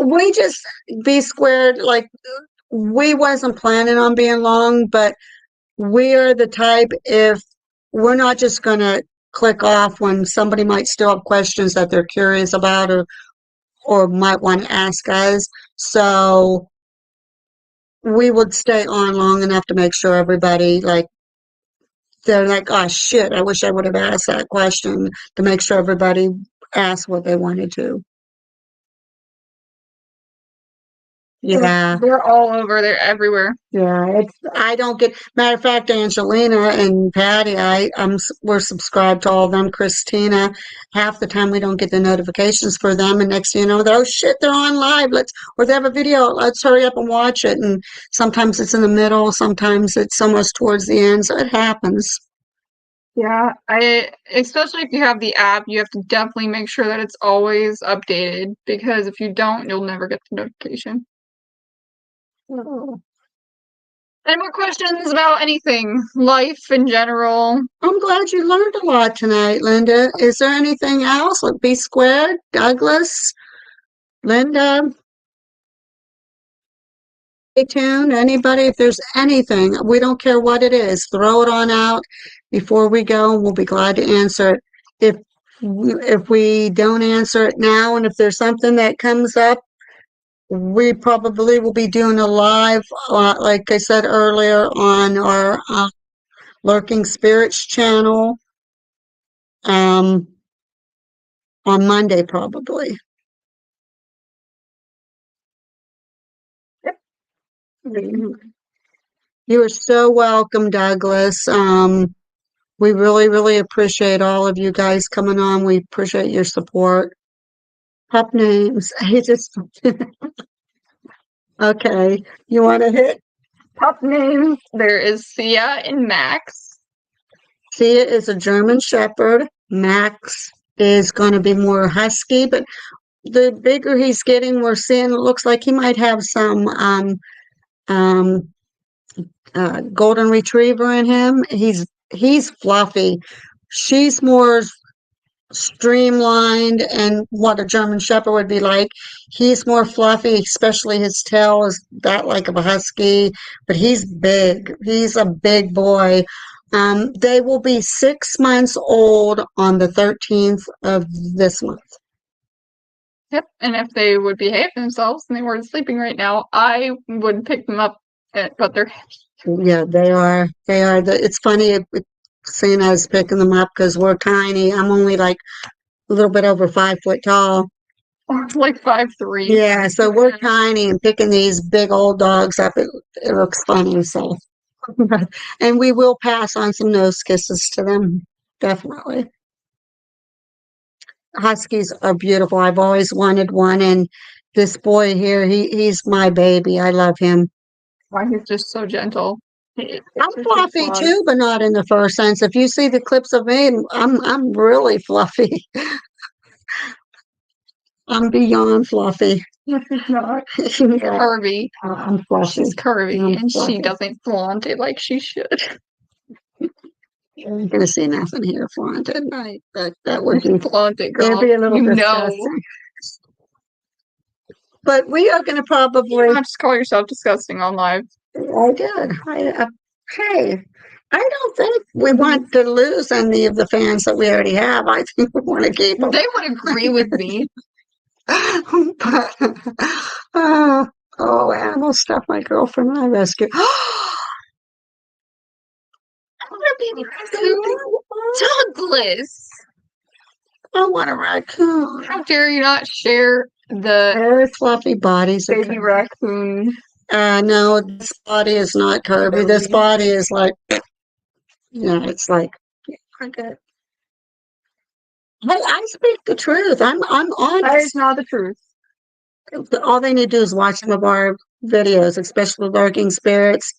we just be squared. Like we wasn't planning on being long, but we are the type if we're not just gonna click off when somebody might still have questions that they're curious about or might want to ask us. So we would stay on long enough to make sure everybody, like, they're like, oh shit, I wish I would have asked that question, to make sure everybody asked what they wanted to. Yeah. They're all over. They're everywhere. Yeah, I don't get, matter of fact, Angelina and Patty, we're subscribed to all of them. Christina, half the time we don't get the notifications for them, and next thing you know, oh shit, they're on live. Or they have a video, let's hurry up and watch it. And sometimes it's in the middle, sometimes it's almost towards the end, so it happens. Yeah, especially if you have the app, you have to definitely make sure that it's always updated, because if you don't, you'll never get the notification. Any more questions about anything? Life in general? I'm glad you learned a lot tonight, Linda. Is there anything else? Like B Squared, Douglas, Linda? Stay tuned. Anybody, if there's anything, we don't care what it is, throw it on out before we go, and we'll be glad to answer it. If we don't answer it now, and if there's something that comes up, we probably will be doing a live, like I said earlier, on our Lurking Spirits channel on Monday, probably. You are so welcome, Douglas. We really, really appreciate all of you guys coming on. We appreciate your support. Pup names. I just okay. You want to hit? Pup names. There is Sia and Max. Sia is a German Shepherd. Max is going to be more husky, but the bigger he's getting, we're seeing it looks like he might have some golden retriever in him. He's fluffy. She's more streamlined and what a German Shepherd would be like. He's more fluffy, especially his tail is that like of a husky, but he's big. He's a big boy. They will be 6 months old on the 13th of this month. Yep, and if they would behave themselves and they weren't sleeping right now, I would pick them up, but they're heavy. Yeah, they are. They are. It's funny seeing us picking them up because we're tiny. I'm only like a little bit over 5 foot tall. Like 5'3". Yeah, so we're tiny and picking these big old dogs up. It looks funny. So, and we will pass on some nose kisses to them. Definitely. Huskies are beautiful. I've always wanted one, and this boy here, he's my baby. I love him. Why he's just so gentle. I'm fluffy too, but not in the fur sense. If you see the clips of me, I'm really fluffy. I'm beyond fluffy. She's not. Yeah, Curvy. I'm fluffy. She's curvy, I'm and fluffy. she doesn't flaunt it like she should. You're not gonna see nothing here flaunted. Right? That would be Flaunt it, girl. it'd be a little You know. disgusting. But we are gonna You probably. don't have to call yourself disgusting on live. I did. Hey, I don't think we want to lose any of the fans that we already have. I think we want to keep them. They would agree with me. But, animal stuff my girlfriend and I rescued. Douglas, I want a raccoon. how dare you not share the Very fluffy bodies. Are baby raccoon? no, this body is not curvy. This body is like, it's like, okay. I speak the truth. I'm That honest. is not the truth. All they need to do is watch some of our videos, especially Lurking Spirits.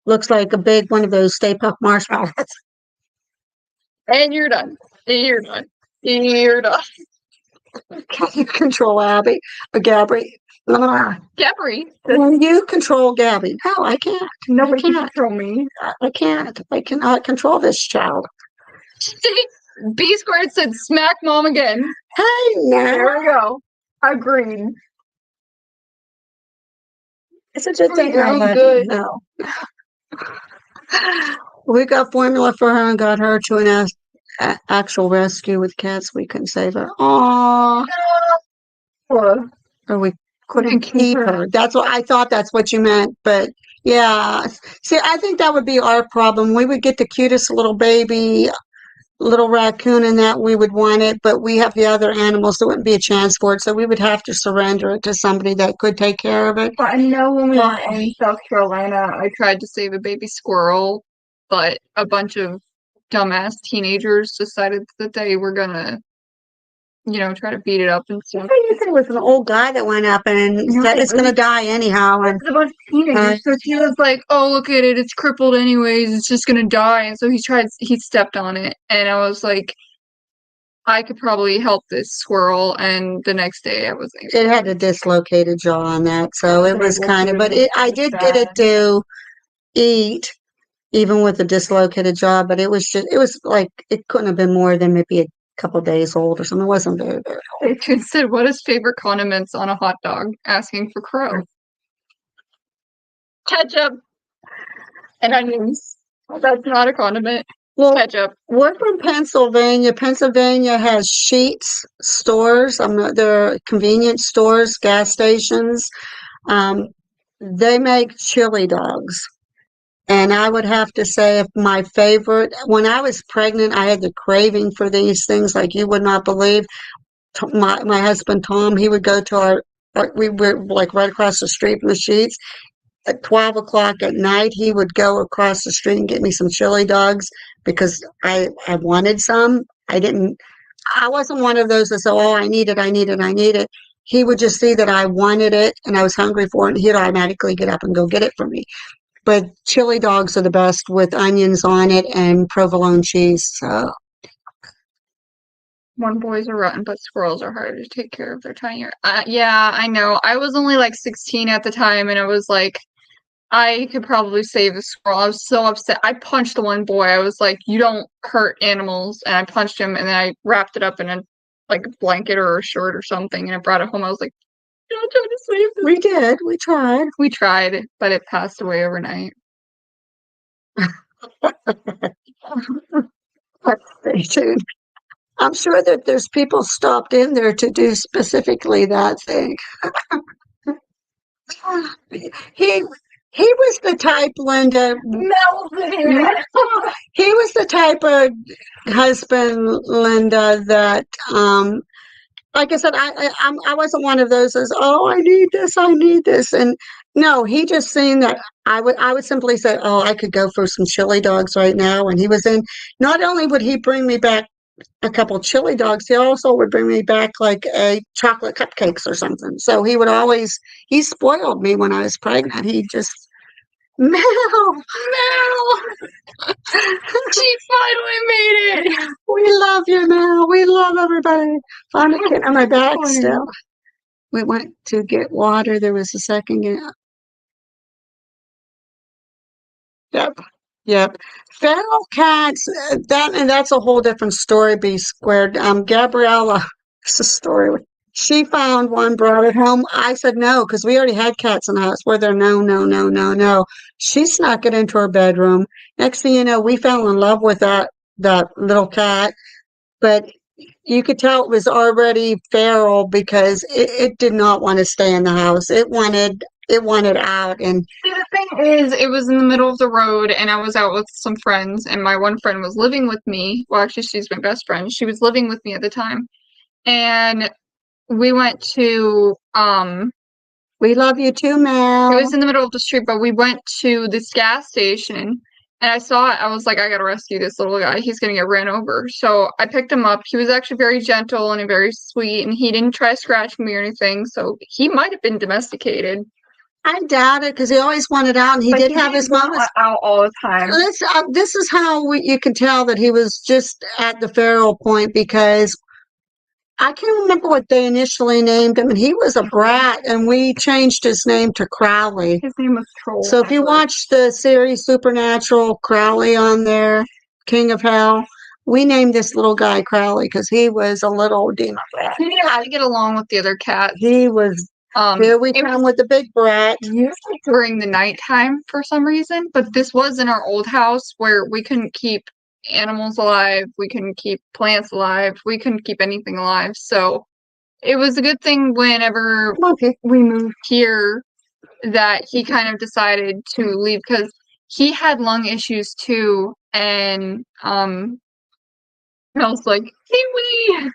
Looks like a big one of those Stay Puft marshmallows. And you're done. You're done. You're done. Can you control Abby? Gabby? Gabri, Can you control Gabby? No, I can't. nobody can can't. control me. I can't. I cannot control this child. B squared said smack mom again. Hey, There now. we go. Agreed. It's a good thing. Very I let good. him know. We got formula for her and got her to actual rescue with cats, we couldn't save her. Aww. Or we couldn't keep her. That's what I thought. That's what you meant. But yeah, see, I think that would be our problem. We would get the cutest little baby, little raccoon, and that we would want it. But we have the other animals. There wouldn't be a chance for it. So we would have to surrender it to somebody that could take care of it. Well, I know when we were in South Carolina, I tried to save a baby squirrel, but a bunch of dumbass teenagers decided that they were gonna, try to beat it up and stuff. You said it was an old guy that went up and said it's going to die anyhow. And It's a bunch of teenagers. So he was like, "Oh, look at it! It's crippled anyways. It's just gonna die." And so he stepped on it, and I was like, "I could probably help this squirrel." And the next day, I was like, it had a dislocated jaw on that, so it was kind of. But I did get it to eat, even with the dislocated jaw. But it was like it couldn't have been more than maybe a couple days old or something. It wasn't very old. They just said, "What is favorite condiments on a hot dog?" Asking for crow. Ketchup and onions. That's not a condiment. Well, Ketchup. we're from Pennsylvania. Pennsylvania has Sheetz stores. They're convenience stores, gas stations. They make chili dogs. And I would have to say, if my favorite, when I was pregnant, I had the craving for these things like you would not believe. My husband, Tom, he would go to we were like right across the street from the Sheetz. At 12 o'clock at night, he would go across the street and get me some chili dogs because I wanted some. I wasn't one of those that said, "Oh, I need it." He would just see that I wanted it and I was hungry for it, and he'd automatically get up and go get it for me. But chili dogs are the best with onions on it and provolone cheese. So One boys are rotten, but squirrels are harder to take care of. They're tinier. Yeah, I know. I was only like 16 at the time, and it was like, I could probably save a squirrel. I was so upset. I punched the one boy. I was like, "You don't hurt animals." And I punched him, and then I wrapped it up in a blanket or a shirt or something, and I brought it home. I was like, "I'm trying to save this." we did. We tried. We tried, but it passed away overnight. Stay tuned. I'm sure that there's people stopped in there to do specifically that thing. He was the type, Linda. He was the type of husband, Linda, that like I said, I wasn't one of those as, "Oh, I need this," and no, he just seen that I would simply say, "Oh, I could go for some chili dogs right now," and he was in. Not only would he bring me back a couple chili dogs, he also would bring me back like a chocolate cupcakes or something. So he spoiled me when I was pregnant. He just Mel. She finally made it. We love you, Mel. We love everybody. Found a kid on my back still. We went to get water. There was a second. Yep. Feral cats. That's a whole different story. Be squared. Gabriella. It's a story. She found one, brought it home. I said no because we already had cats in the house. Where they're no. She snuck it into her bedroom. Next thing you know, we fell in love with that little cat. But you could tell it was already feral because it did not want to stay in the house. It wanted out. And See, the thing is, it was in the middle of the road, and I was out with some friends, and my one friend was living with me. Well, actually, she's my best friend. She was living with me at the time, and we went to we love you too, Mel. It was in the middle of the street, but we went to this gas station, and I saw it. I was like, "I gotta rescue this little guy. He's gonna get ran over." So I picked him up. He was actually very gentle and very sweet, and he didn't try to scratch me or anything. So he might have been domesticated. I doubt it because he always wanted out, and he did have his moments out all the time. This is how you can tell that he was just at the feral point because I can't remember what they initially named him, and he was a brat, and we changed his name to Crowley. His name was Troll. So if you watch the series Supernatural, Crowley on there, King of Hell, we named this little guy Crowley because he was a little demon brat. He didn't have to get along with the other cats. He was. Here we come with the big brat. Usually during the nighttime for some reason, but this was in our old house where we couldn't keep animals alive, we couldn't keep plants alive, we couldn't keep anything alive. So it was a good thing whenever Okay. we moved here that he kind of decided to leave because he had lung issues too, and I was like, Kiwi.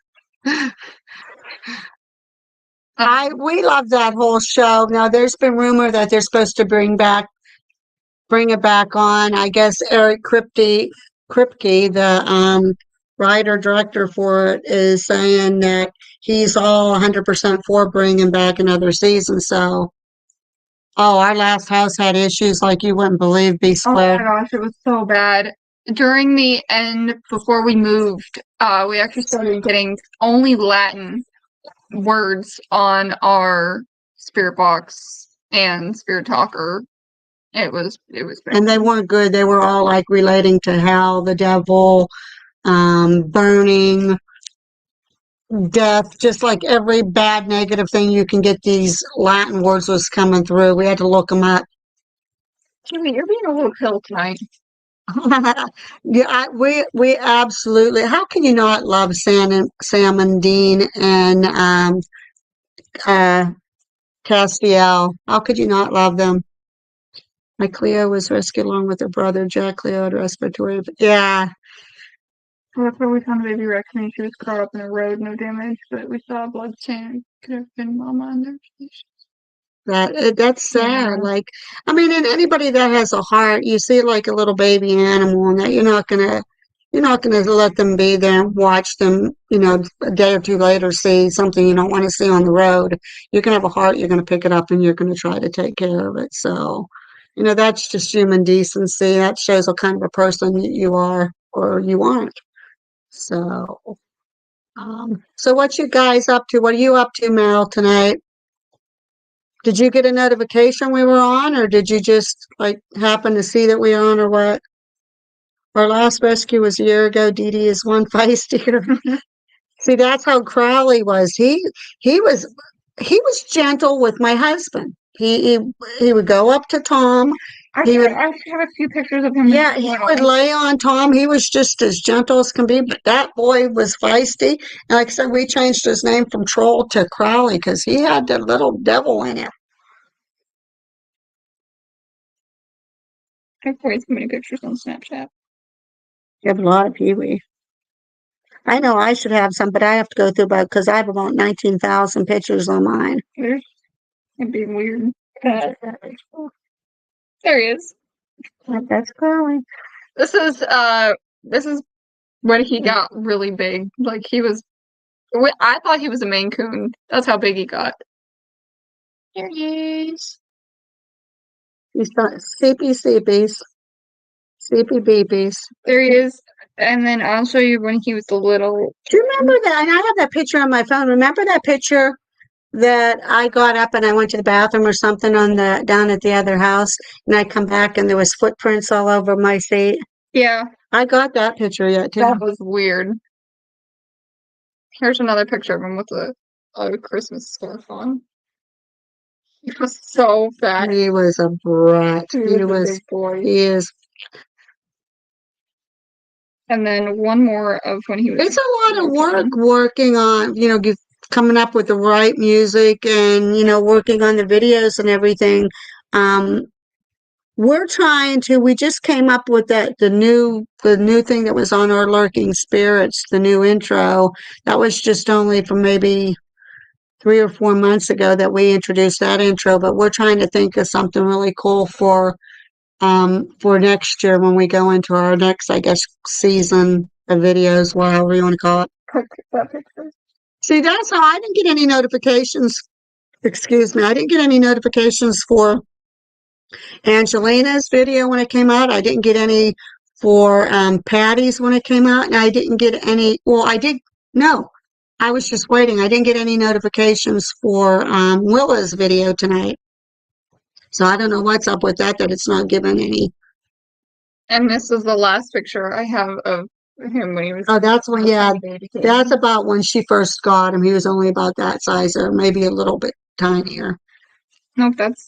We love that whole show. Now there's been rumor that they're supposed to bring it back on. I guess Eric Kripke, the writer director for it, is saying that he's all 100% for bringing back another season. So, our last house had issues like you wouldn't believe. B Oh my squared. gosh, it was so bad. During the end, before we moved, we actually started getting only Latin words on our spirit box and spirit talker. It was bad. And they weren't good. They were all like relating to hell, the devil, burning, death, just like every bad negative thing you can get. These Latin words was coming through. We had to look them up. Jimmy, you're being a little pill tonight. Yeah, we absolutely. How can you not love Sam and Dean and Castiel? How could you not love them? My Cleo was rescued along with her brother Jack Cleo at respiratory. Yeah, That's where we found baby Rexy. She was caught up in a road, no damage, but we saw a blood stain. Could have been Mama in there. that's sad. Yeah. Like, I mean, and anybody that has a heart, you see like a little baby animal, and that you're not gonna let them be there and watch them. A day or two later, see something you don't want to see on the road. You're gonna have a heart. You're gonna pick it up, and you're gonna try to take care of it. So, that's just human decency. That shows what kind of a person you are or you aren't. So, so what you guys up to? What are you up to, Meryl, tonight? Did you get a notification we were on, or did you just like happen to see that we were on, or what? Our last rescue was a year ago. Dee Dee is one feistier. See, that's how Crowley was. He was gentle with my husband. He would go up to Tom. He would, I have a few pictures of him. yeah, he would lay on Tom. He was just as gentle as can be, but that boy was feisty. And like I said, we changed his name from Troll to Crowley because he had the little devil in him. I carried so many pictures on Snapchat. You have a lot of Pee-wee. I know I should have some, but I have to go through about because I have about 19,000 pictures on mine. It'd be weird. There he is. That's Crowley. This is when he got really big. Like I thought he was a Maine Coon. That's how big he got. Here he is. He's got CP beepies. There he is. And then I'll show you when he was little. Do you remember that? And I have that picture on my phone. Remember that picture that I got up and I went to the bathroom or something down at the other house, and I come back and there was footprints all over my seat? Yeah, I got that picture yet too. that was weird. Here's another picture of him with a Christmas scarf on. He was so fat. He was a brat. He was a big boy. He is. And then one more of when he was. It's a lot of work working on, coming up with the right music and, working on the videos and everything. We just came up with the new thing that was on our Lurking Spirits, the new intro. That was just only from maybe 3 or 4 months ago that we introduced that intro, but we're trying to think of something really cool for next year when we go into our next, I guess, season of videos, whatever you want to call it. See, that's how I didn't get any notifications. Excuse me. I didn't get any notifications for Angelina's video when it came out. I didn't get any for Patty's when it came out. And I didn't get any. Well, I did. No, I was just waiting. I didn't get any notifications for Willa's video tonight. So I don't know what's up with that it's not giving any. And this is the last picture I have of him when he was. Oh, that's when, yeah, baby. that's about when she first got him. He was only about that size or maybe a little bit tinier. Nope, that's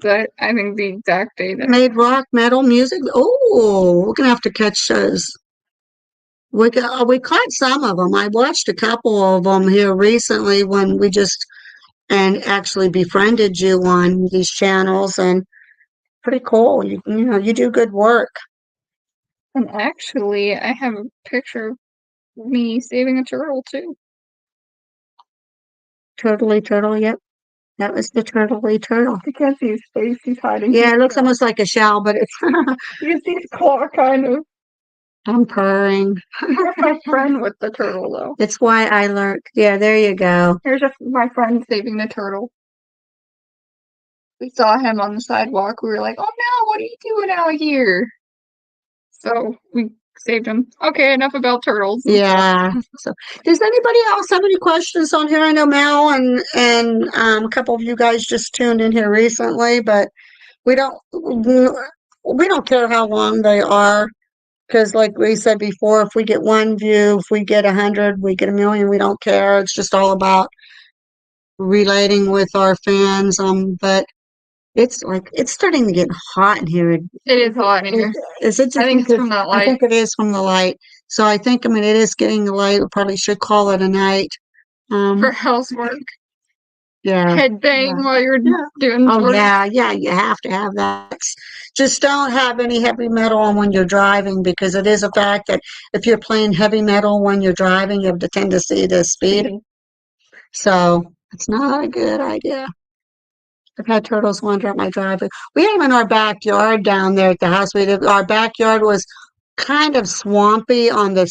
That I think the exact date. Made rock, metal, music. Oh, we're gonna have to catch those. We caught some of them. I watched a couple of them here recently when we just and actually befriended you on these channels, and pretty cool. You know, you do good work. And actually, I have a picture of me saving a turtle too. Turtle, yep. That was the turtle. You can't see his face; he's hiding. Yeah, it looks almost like a shell, but it's You can see his claw, kind of. I'm purring. Here's my friend with the turtle, though. It's why I lurk. Yeah, there you go. Here's my friend saving the turtle. We saw him on the sidewalk. We were like, "Oh no, what are you doing out here?" So we saved him. Okay, enough about turtles. Yeah. So, does anybody else have any questions on here? I know Mal and a couple of you guys just tuned in here recently, but we don't care how long they are, because like we said before, if we get one view, if we get 100, we get 1,000,000, we don't care. It's just all about relating with our fans. But it's starting to get hot in here. It is hot in here. Is it just I think it's because- from that I light. think it is from the light. So I think, I mean, it is getting late. We probably should call it a night. For housework. Yeah. Head bang Yeah. while you're Yeah. doing Oh work. yeah, you have to have that. Just don't have any heavy metal on when you're driving, because it is a fact that if you're playing heavy metal when you're driving, you have the tendency to speed. So it's not a good idea. I've had turtles wander up my driveway. We had them in our backyard down there at the house. Our backyard was kind of swampy on the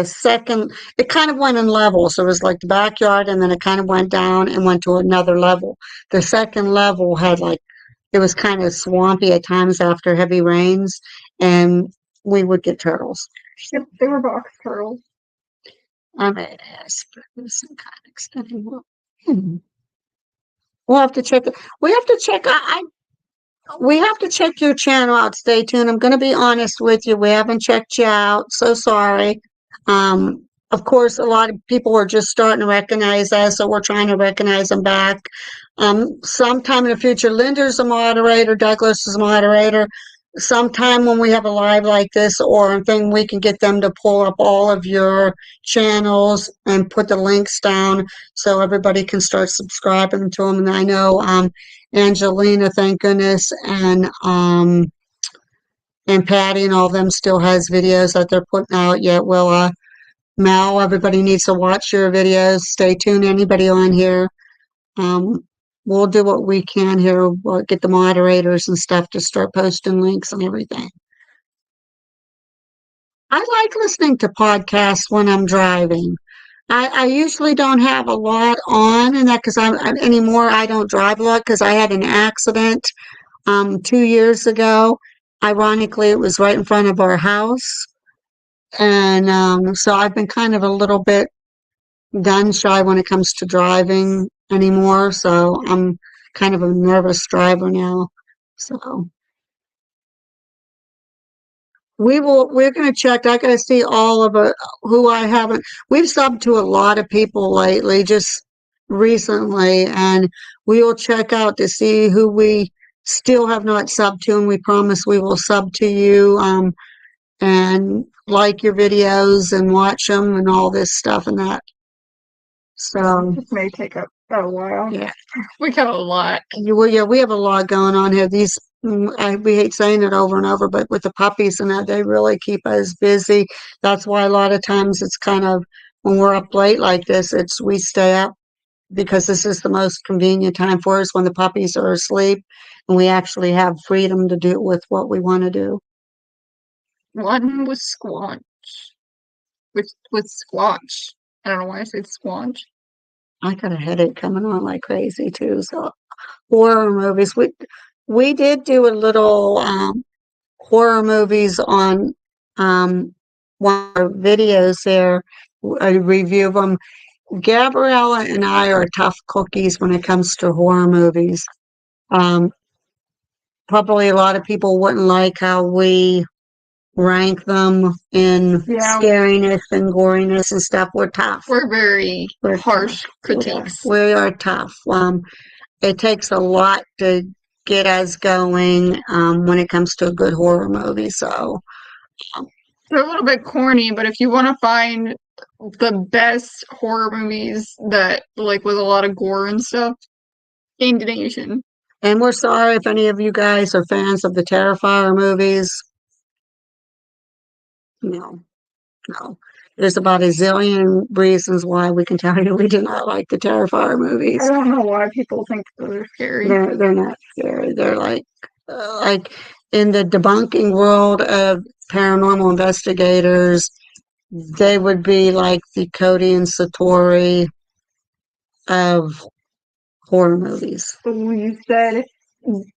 second. It kind of went in levels. So it was like the backyard, and then it kind of went down and went to another level. The second level had it was kind of swampy at times after heavy rains, and we would get turtles. Yep, they were box turtles. Some kind of extending. We'll have to check it. We have to check. We have to check your channel out. Stay tuned. I'm going to be honest with you. We haven't checked you out. So sorry. Of course, a lot of people are just starting to recognize us, so we're trying to recognize them back. Sometime in the future, Linda's a moderator, Douglas is a moderator. Sometime when we have a live like this or a thing, we can get them to pull up all of your channels and put the links down so everybody can start subscribing to them. And I know Angelina, thank goodness, and Patty and all of them still has videos that they're putting out yet. Well, Mal, everybody needs to watch your videos. Stay tuned, anybody on here. We'll do what we can here. We'll get the moderators and stuff to start posting links and everything. I like listening to podcasts when I'm driving. I usually don't have a lot on and that because anymore I don't drive a lot because I had an accident 2 years ago. Ironically, it was right in front of our house. And so I've been kind of a little bit gun shy when it comes to driving anymore. So I'm kind of a nervous driver now. So we're going to check. I got to see all of it, who I haven't. We've subbed to a lot of people lately, just recently, and we will check out to see who we still have not subbed to, and we promise we will sub to you. And like your videos and watch them and all this stuff and that. So This may take a while. yeah, We got a lot. we have a lot going on here. We hate saying it over and over, but with the puppies and that, they really keep us busy. That's why a lot of times it's kind of when we're up late like this, we stay up because this is the most convenient time for us when the puppies are asleep and we actually have freedom to do with what we want to do. One was Squanch. With Squanch. I don't know why I said Squanch. I got a headache coming on like crazy too. So horror movies. We did do a little horror movies on one of our videos there, a review of them. Gabriella and I are tough cookies when it comes to horror movies. Probably a lot of people wouldn't like how we rank them in Yeah. scariness and goriness and stuff. We're tough. We're very We're harsh tough. critiques. We are tough. It takes a lot to get us going when it comes to a good horror movie. So They're a little bit corny, but if you want to find the best horror movies that like with a lot of gore and stuff, Gained Nation. and we're sorry if any of you guys are fans of the Terrifier movies. No, no. There's about a zillion reasons why we can tell you we do not like the Terrifier movies. I don't know why people think they're scary. They're not scary. They're like in the debunking world of paranormal investigators, they would be like the Cody and Satori of horror movies. You said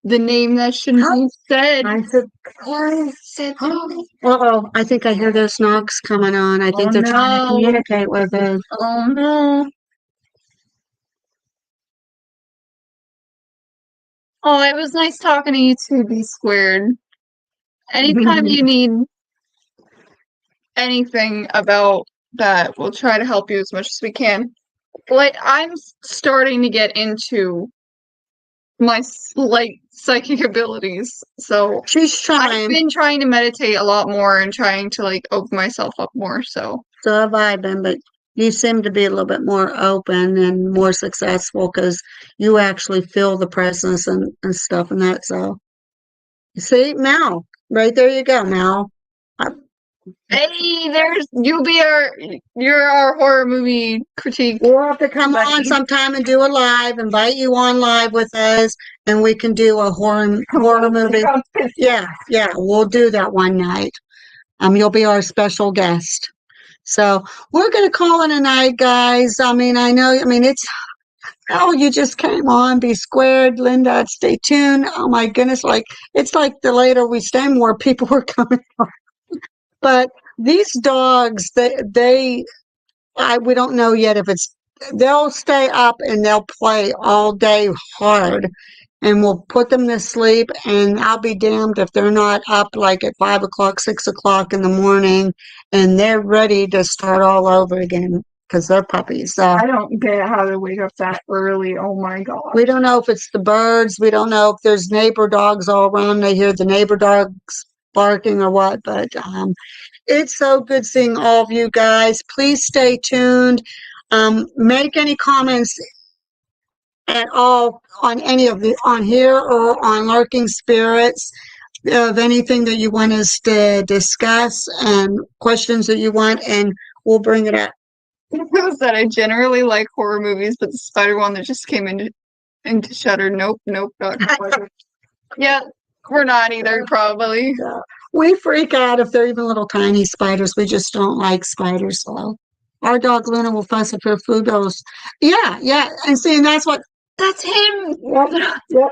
the name that shouldn't be said. I said, Corey said uh-oh, I think I hear those knocks coming on. I think Oh, they're trying to no. communicate with us. Oh no. Oh, it was nice talking to you too, B Squared. Anytime you need anything about that, we'll try to help you as much as we can. Like, I'm starting to get into my psychic abilities, so She's I've trying. been trying to meditate a lot more and trying to like open myself up more. So So have I been, but you seem to be a little bit more open and more successful because you actually feel the presence and stuff and that. So, see, Mal, right there you go, Mal. hey, you're our horror movie critique. We'll have to come Buddy. on sometime and do a live, invite you on live with us, and we can do a horror movie. Yeah, we'll do that one night. You'll be our special guest. So we're going to call it a night, guys. I mean, it's, oh, you just came on, Be Squared, Linda, stay tuned. Oh my goodness, it's like the later we stay, more people are coming on. But these dogs, we don't know yet if they'll stay up and they'll play all day hard. And we'll put them to sleep, and I'll be damned if they're not up like at 5 o'clock, 6 o'clock in the morning, and they're ready to start all over again because they're puppies. I don't get how they wake up that early. Oh my god. We don't know if it's the birds. We don't know if there's neighbor dogs all around. They hear the neighbor dogs barking or what, but it's so good seeing all of you guys. Please stay tuned. Make any comments at all on any of on here or on Lurking Spirits of anything that you want us to discuss and questions that you want, and we'll bring it up. That I generally like horror movies, but the spider one that just came into Shudder, nope, not Shudder. Yeah, we're not either, probably. We freak out if they're even little tiny spiders. We just don't like spiders. So our dog Luna will fuss if her food goes. Yeah, and see, and that's him. Yep.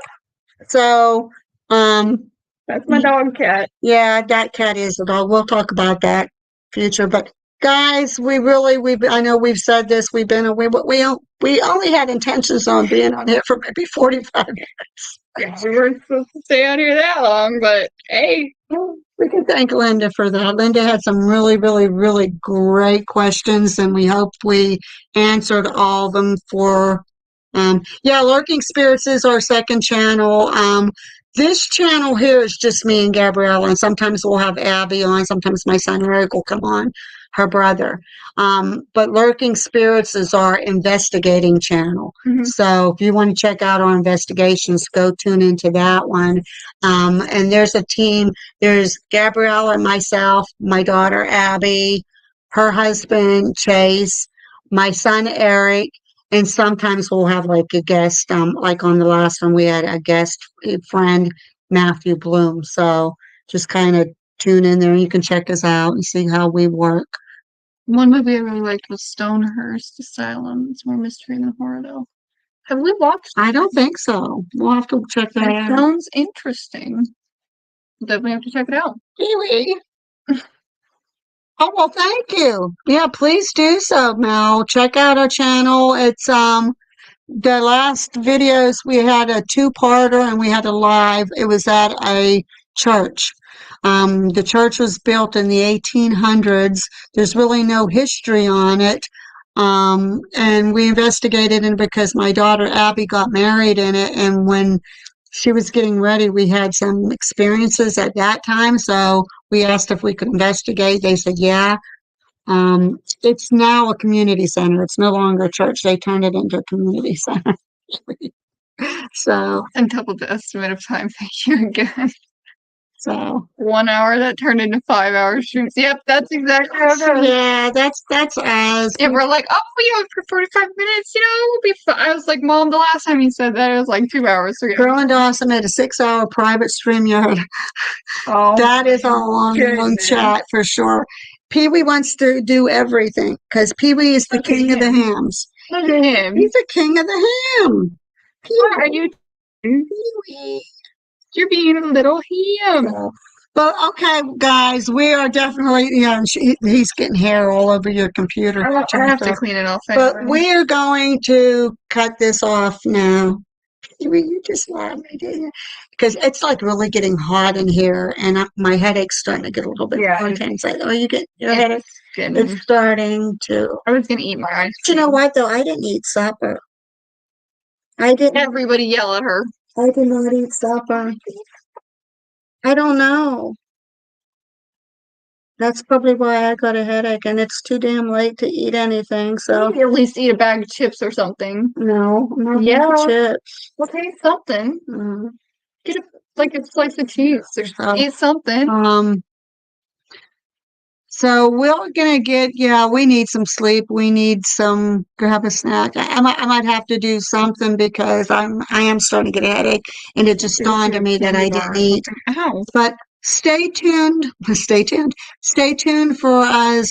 So, that's my dog Cat. Yeah, that cat is a dog. We'll talk about that future. But guys, I know we've said this. We only had intentions on being on here for maybe 45 minutes. Yeah, we weren't supposed to stay on here that long, but hey. We can thank Linda for that. Linda had some really, really, really great questions, and we hope we answered all of them for. Lurking Spirits is our second channel. This channel here is just me and Gabriella, and sometimes we'll have Abby on. Sometimes my son Eric will come on, her brother. But Lurking Spirits is our investigating channel. Mm-hmm. So if you want to check out our investigations, go tune into that one. And there's a team. There's Gabriella and myself, my daughter Abby, her husband Chase, my son Eric, and sometimes we'll have like a guest. Like on the last one, we had a guest friend, Matthew Bloom. So just kind of tune in there and you can check us out and see how we work. One movie I really liked was Stonehurst Asylum. It's more mystery than horror, though. Have we watched it? I don't think so. We'll have to check that That out. sounds interesting. Definitely have to check it out. Really? Oh, well, thank you. Yeah, please do so, Mel. Check out our channel. It's the last videos, we had a two-parter and we had a live. It was at a church. The church was built in the 1800s. There's really no history on it. And we investigated it because my daughter Abby got married in it. And when she was getting ready. We had some experiences at that time, so we asked if we could investigate. They said, yeah. It's now a community center. It's no longer a church. They turned it into a community center. So, And double the estimate of time. Thank you again. so 1 hour that turned into 5 hour streams. Yep, that's exactly how it goes. yeah, that's us. And we're like, oh, we have it for 45 minutes, we'll be fine. I was like, Mom, the last time you said that, it was like 2 hours ago. Girl and Dawson had a 6-hour private stream yard. Oh, That is all on goodness. chat for sure. Pee Wee wants to do everything because Pee Wee is the Look at king of the him. hams. Look at him. He's the king of the ham. What are you? Pee-wee. You're being a little ham. So, but okay, guys, we are definitely, he's getting hair all over your computer. I have to clean it off. But anyway. we are going to cut this off now. You just want me to, because it's like really getting hot in here, and my headache's starting to get a little bit Yeah. more intense. Like, oh, you get your headache? Good. It's starting to. I was gonna eat my ice You cream. know what though? I didn't eat supper. I didn't. Everybody yell at her. I did not eat supper. I don't know. That's probably why I got a headache, and it's too damn late to eat anything. So Maybe at least eat a bag of chips or something. no, I'm not Yeah. eating chips. Well, taste something. Mm. Get like a slice of cheese or Oh. eat something. So we're gonna get, we need some sleep. We need some grab a snack. I might have to do something because I am starting to get a headache, and it just dawned on me that I didn't eat. Ow. But stay tuned. Stay tuned. Stay tuned for us.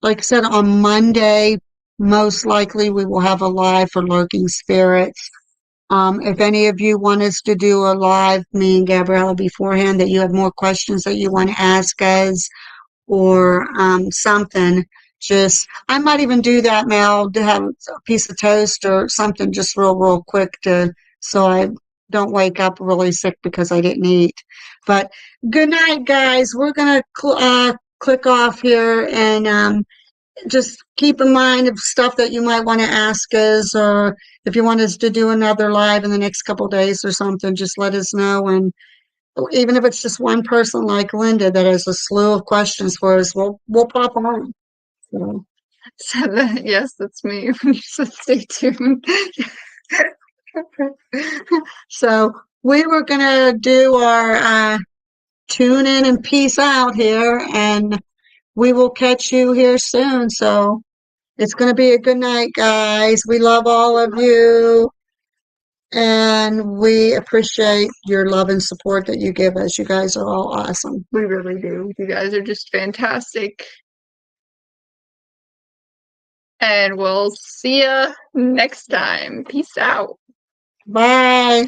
Like I said, on Monday, most likely we will have a live for Lurking Spirits. If any of you want us to do a live, me and Gabriella beforehand, that you have more questions that you want to ask us, or something, I might even do that, Mel, to have a piece of toast or something just real quick so I don't wake up really sick because I didn't eat. But good night, guys. We're gonna click off here, and just keep in mind of stuff that you might want to ask us, or if you want us to do another live in the next couple of days or something, just let us know. And even if it's just one person like Linda that has a slew of questions for us, we'll pop on. So, Yes, that's me. So stay tuned. so we were gonna do our tune in and peace out here, and we will catch you here soon. So it's gonna be a good night, guys. We love all of you. And we appreciate your love and support that you give us. You guys are all awesome. We really do. You guys are just fantastic. And we'll see ya next time. Peace out. Bye.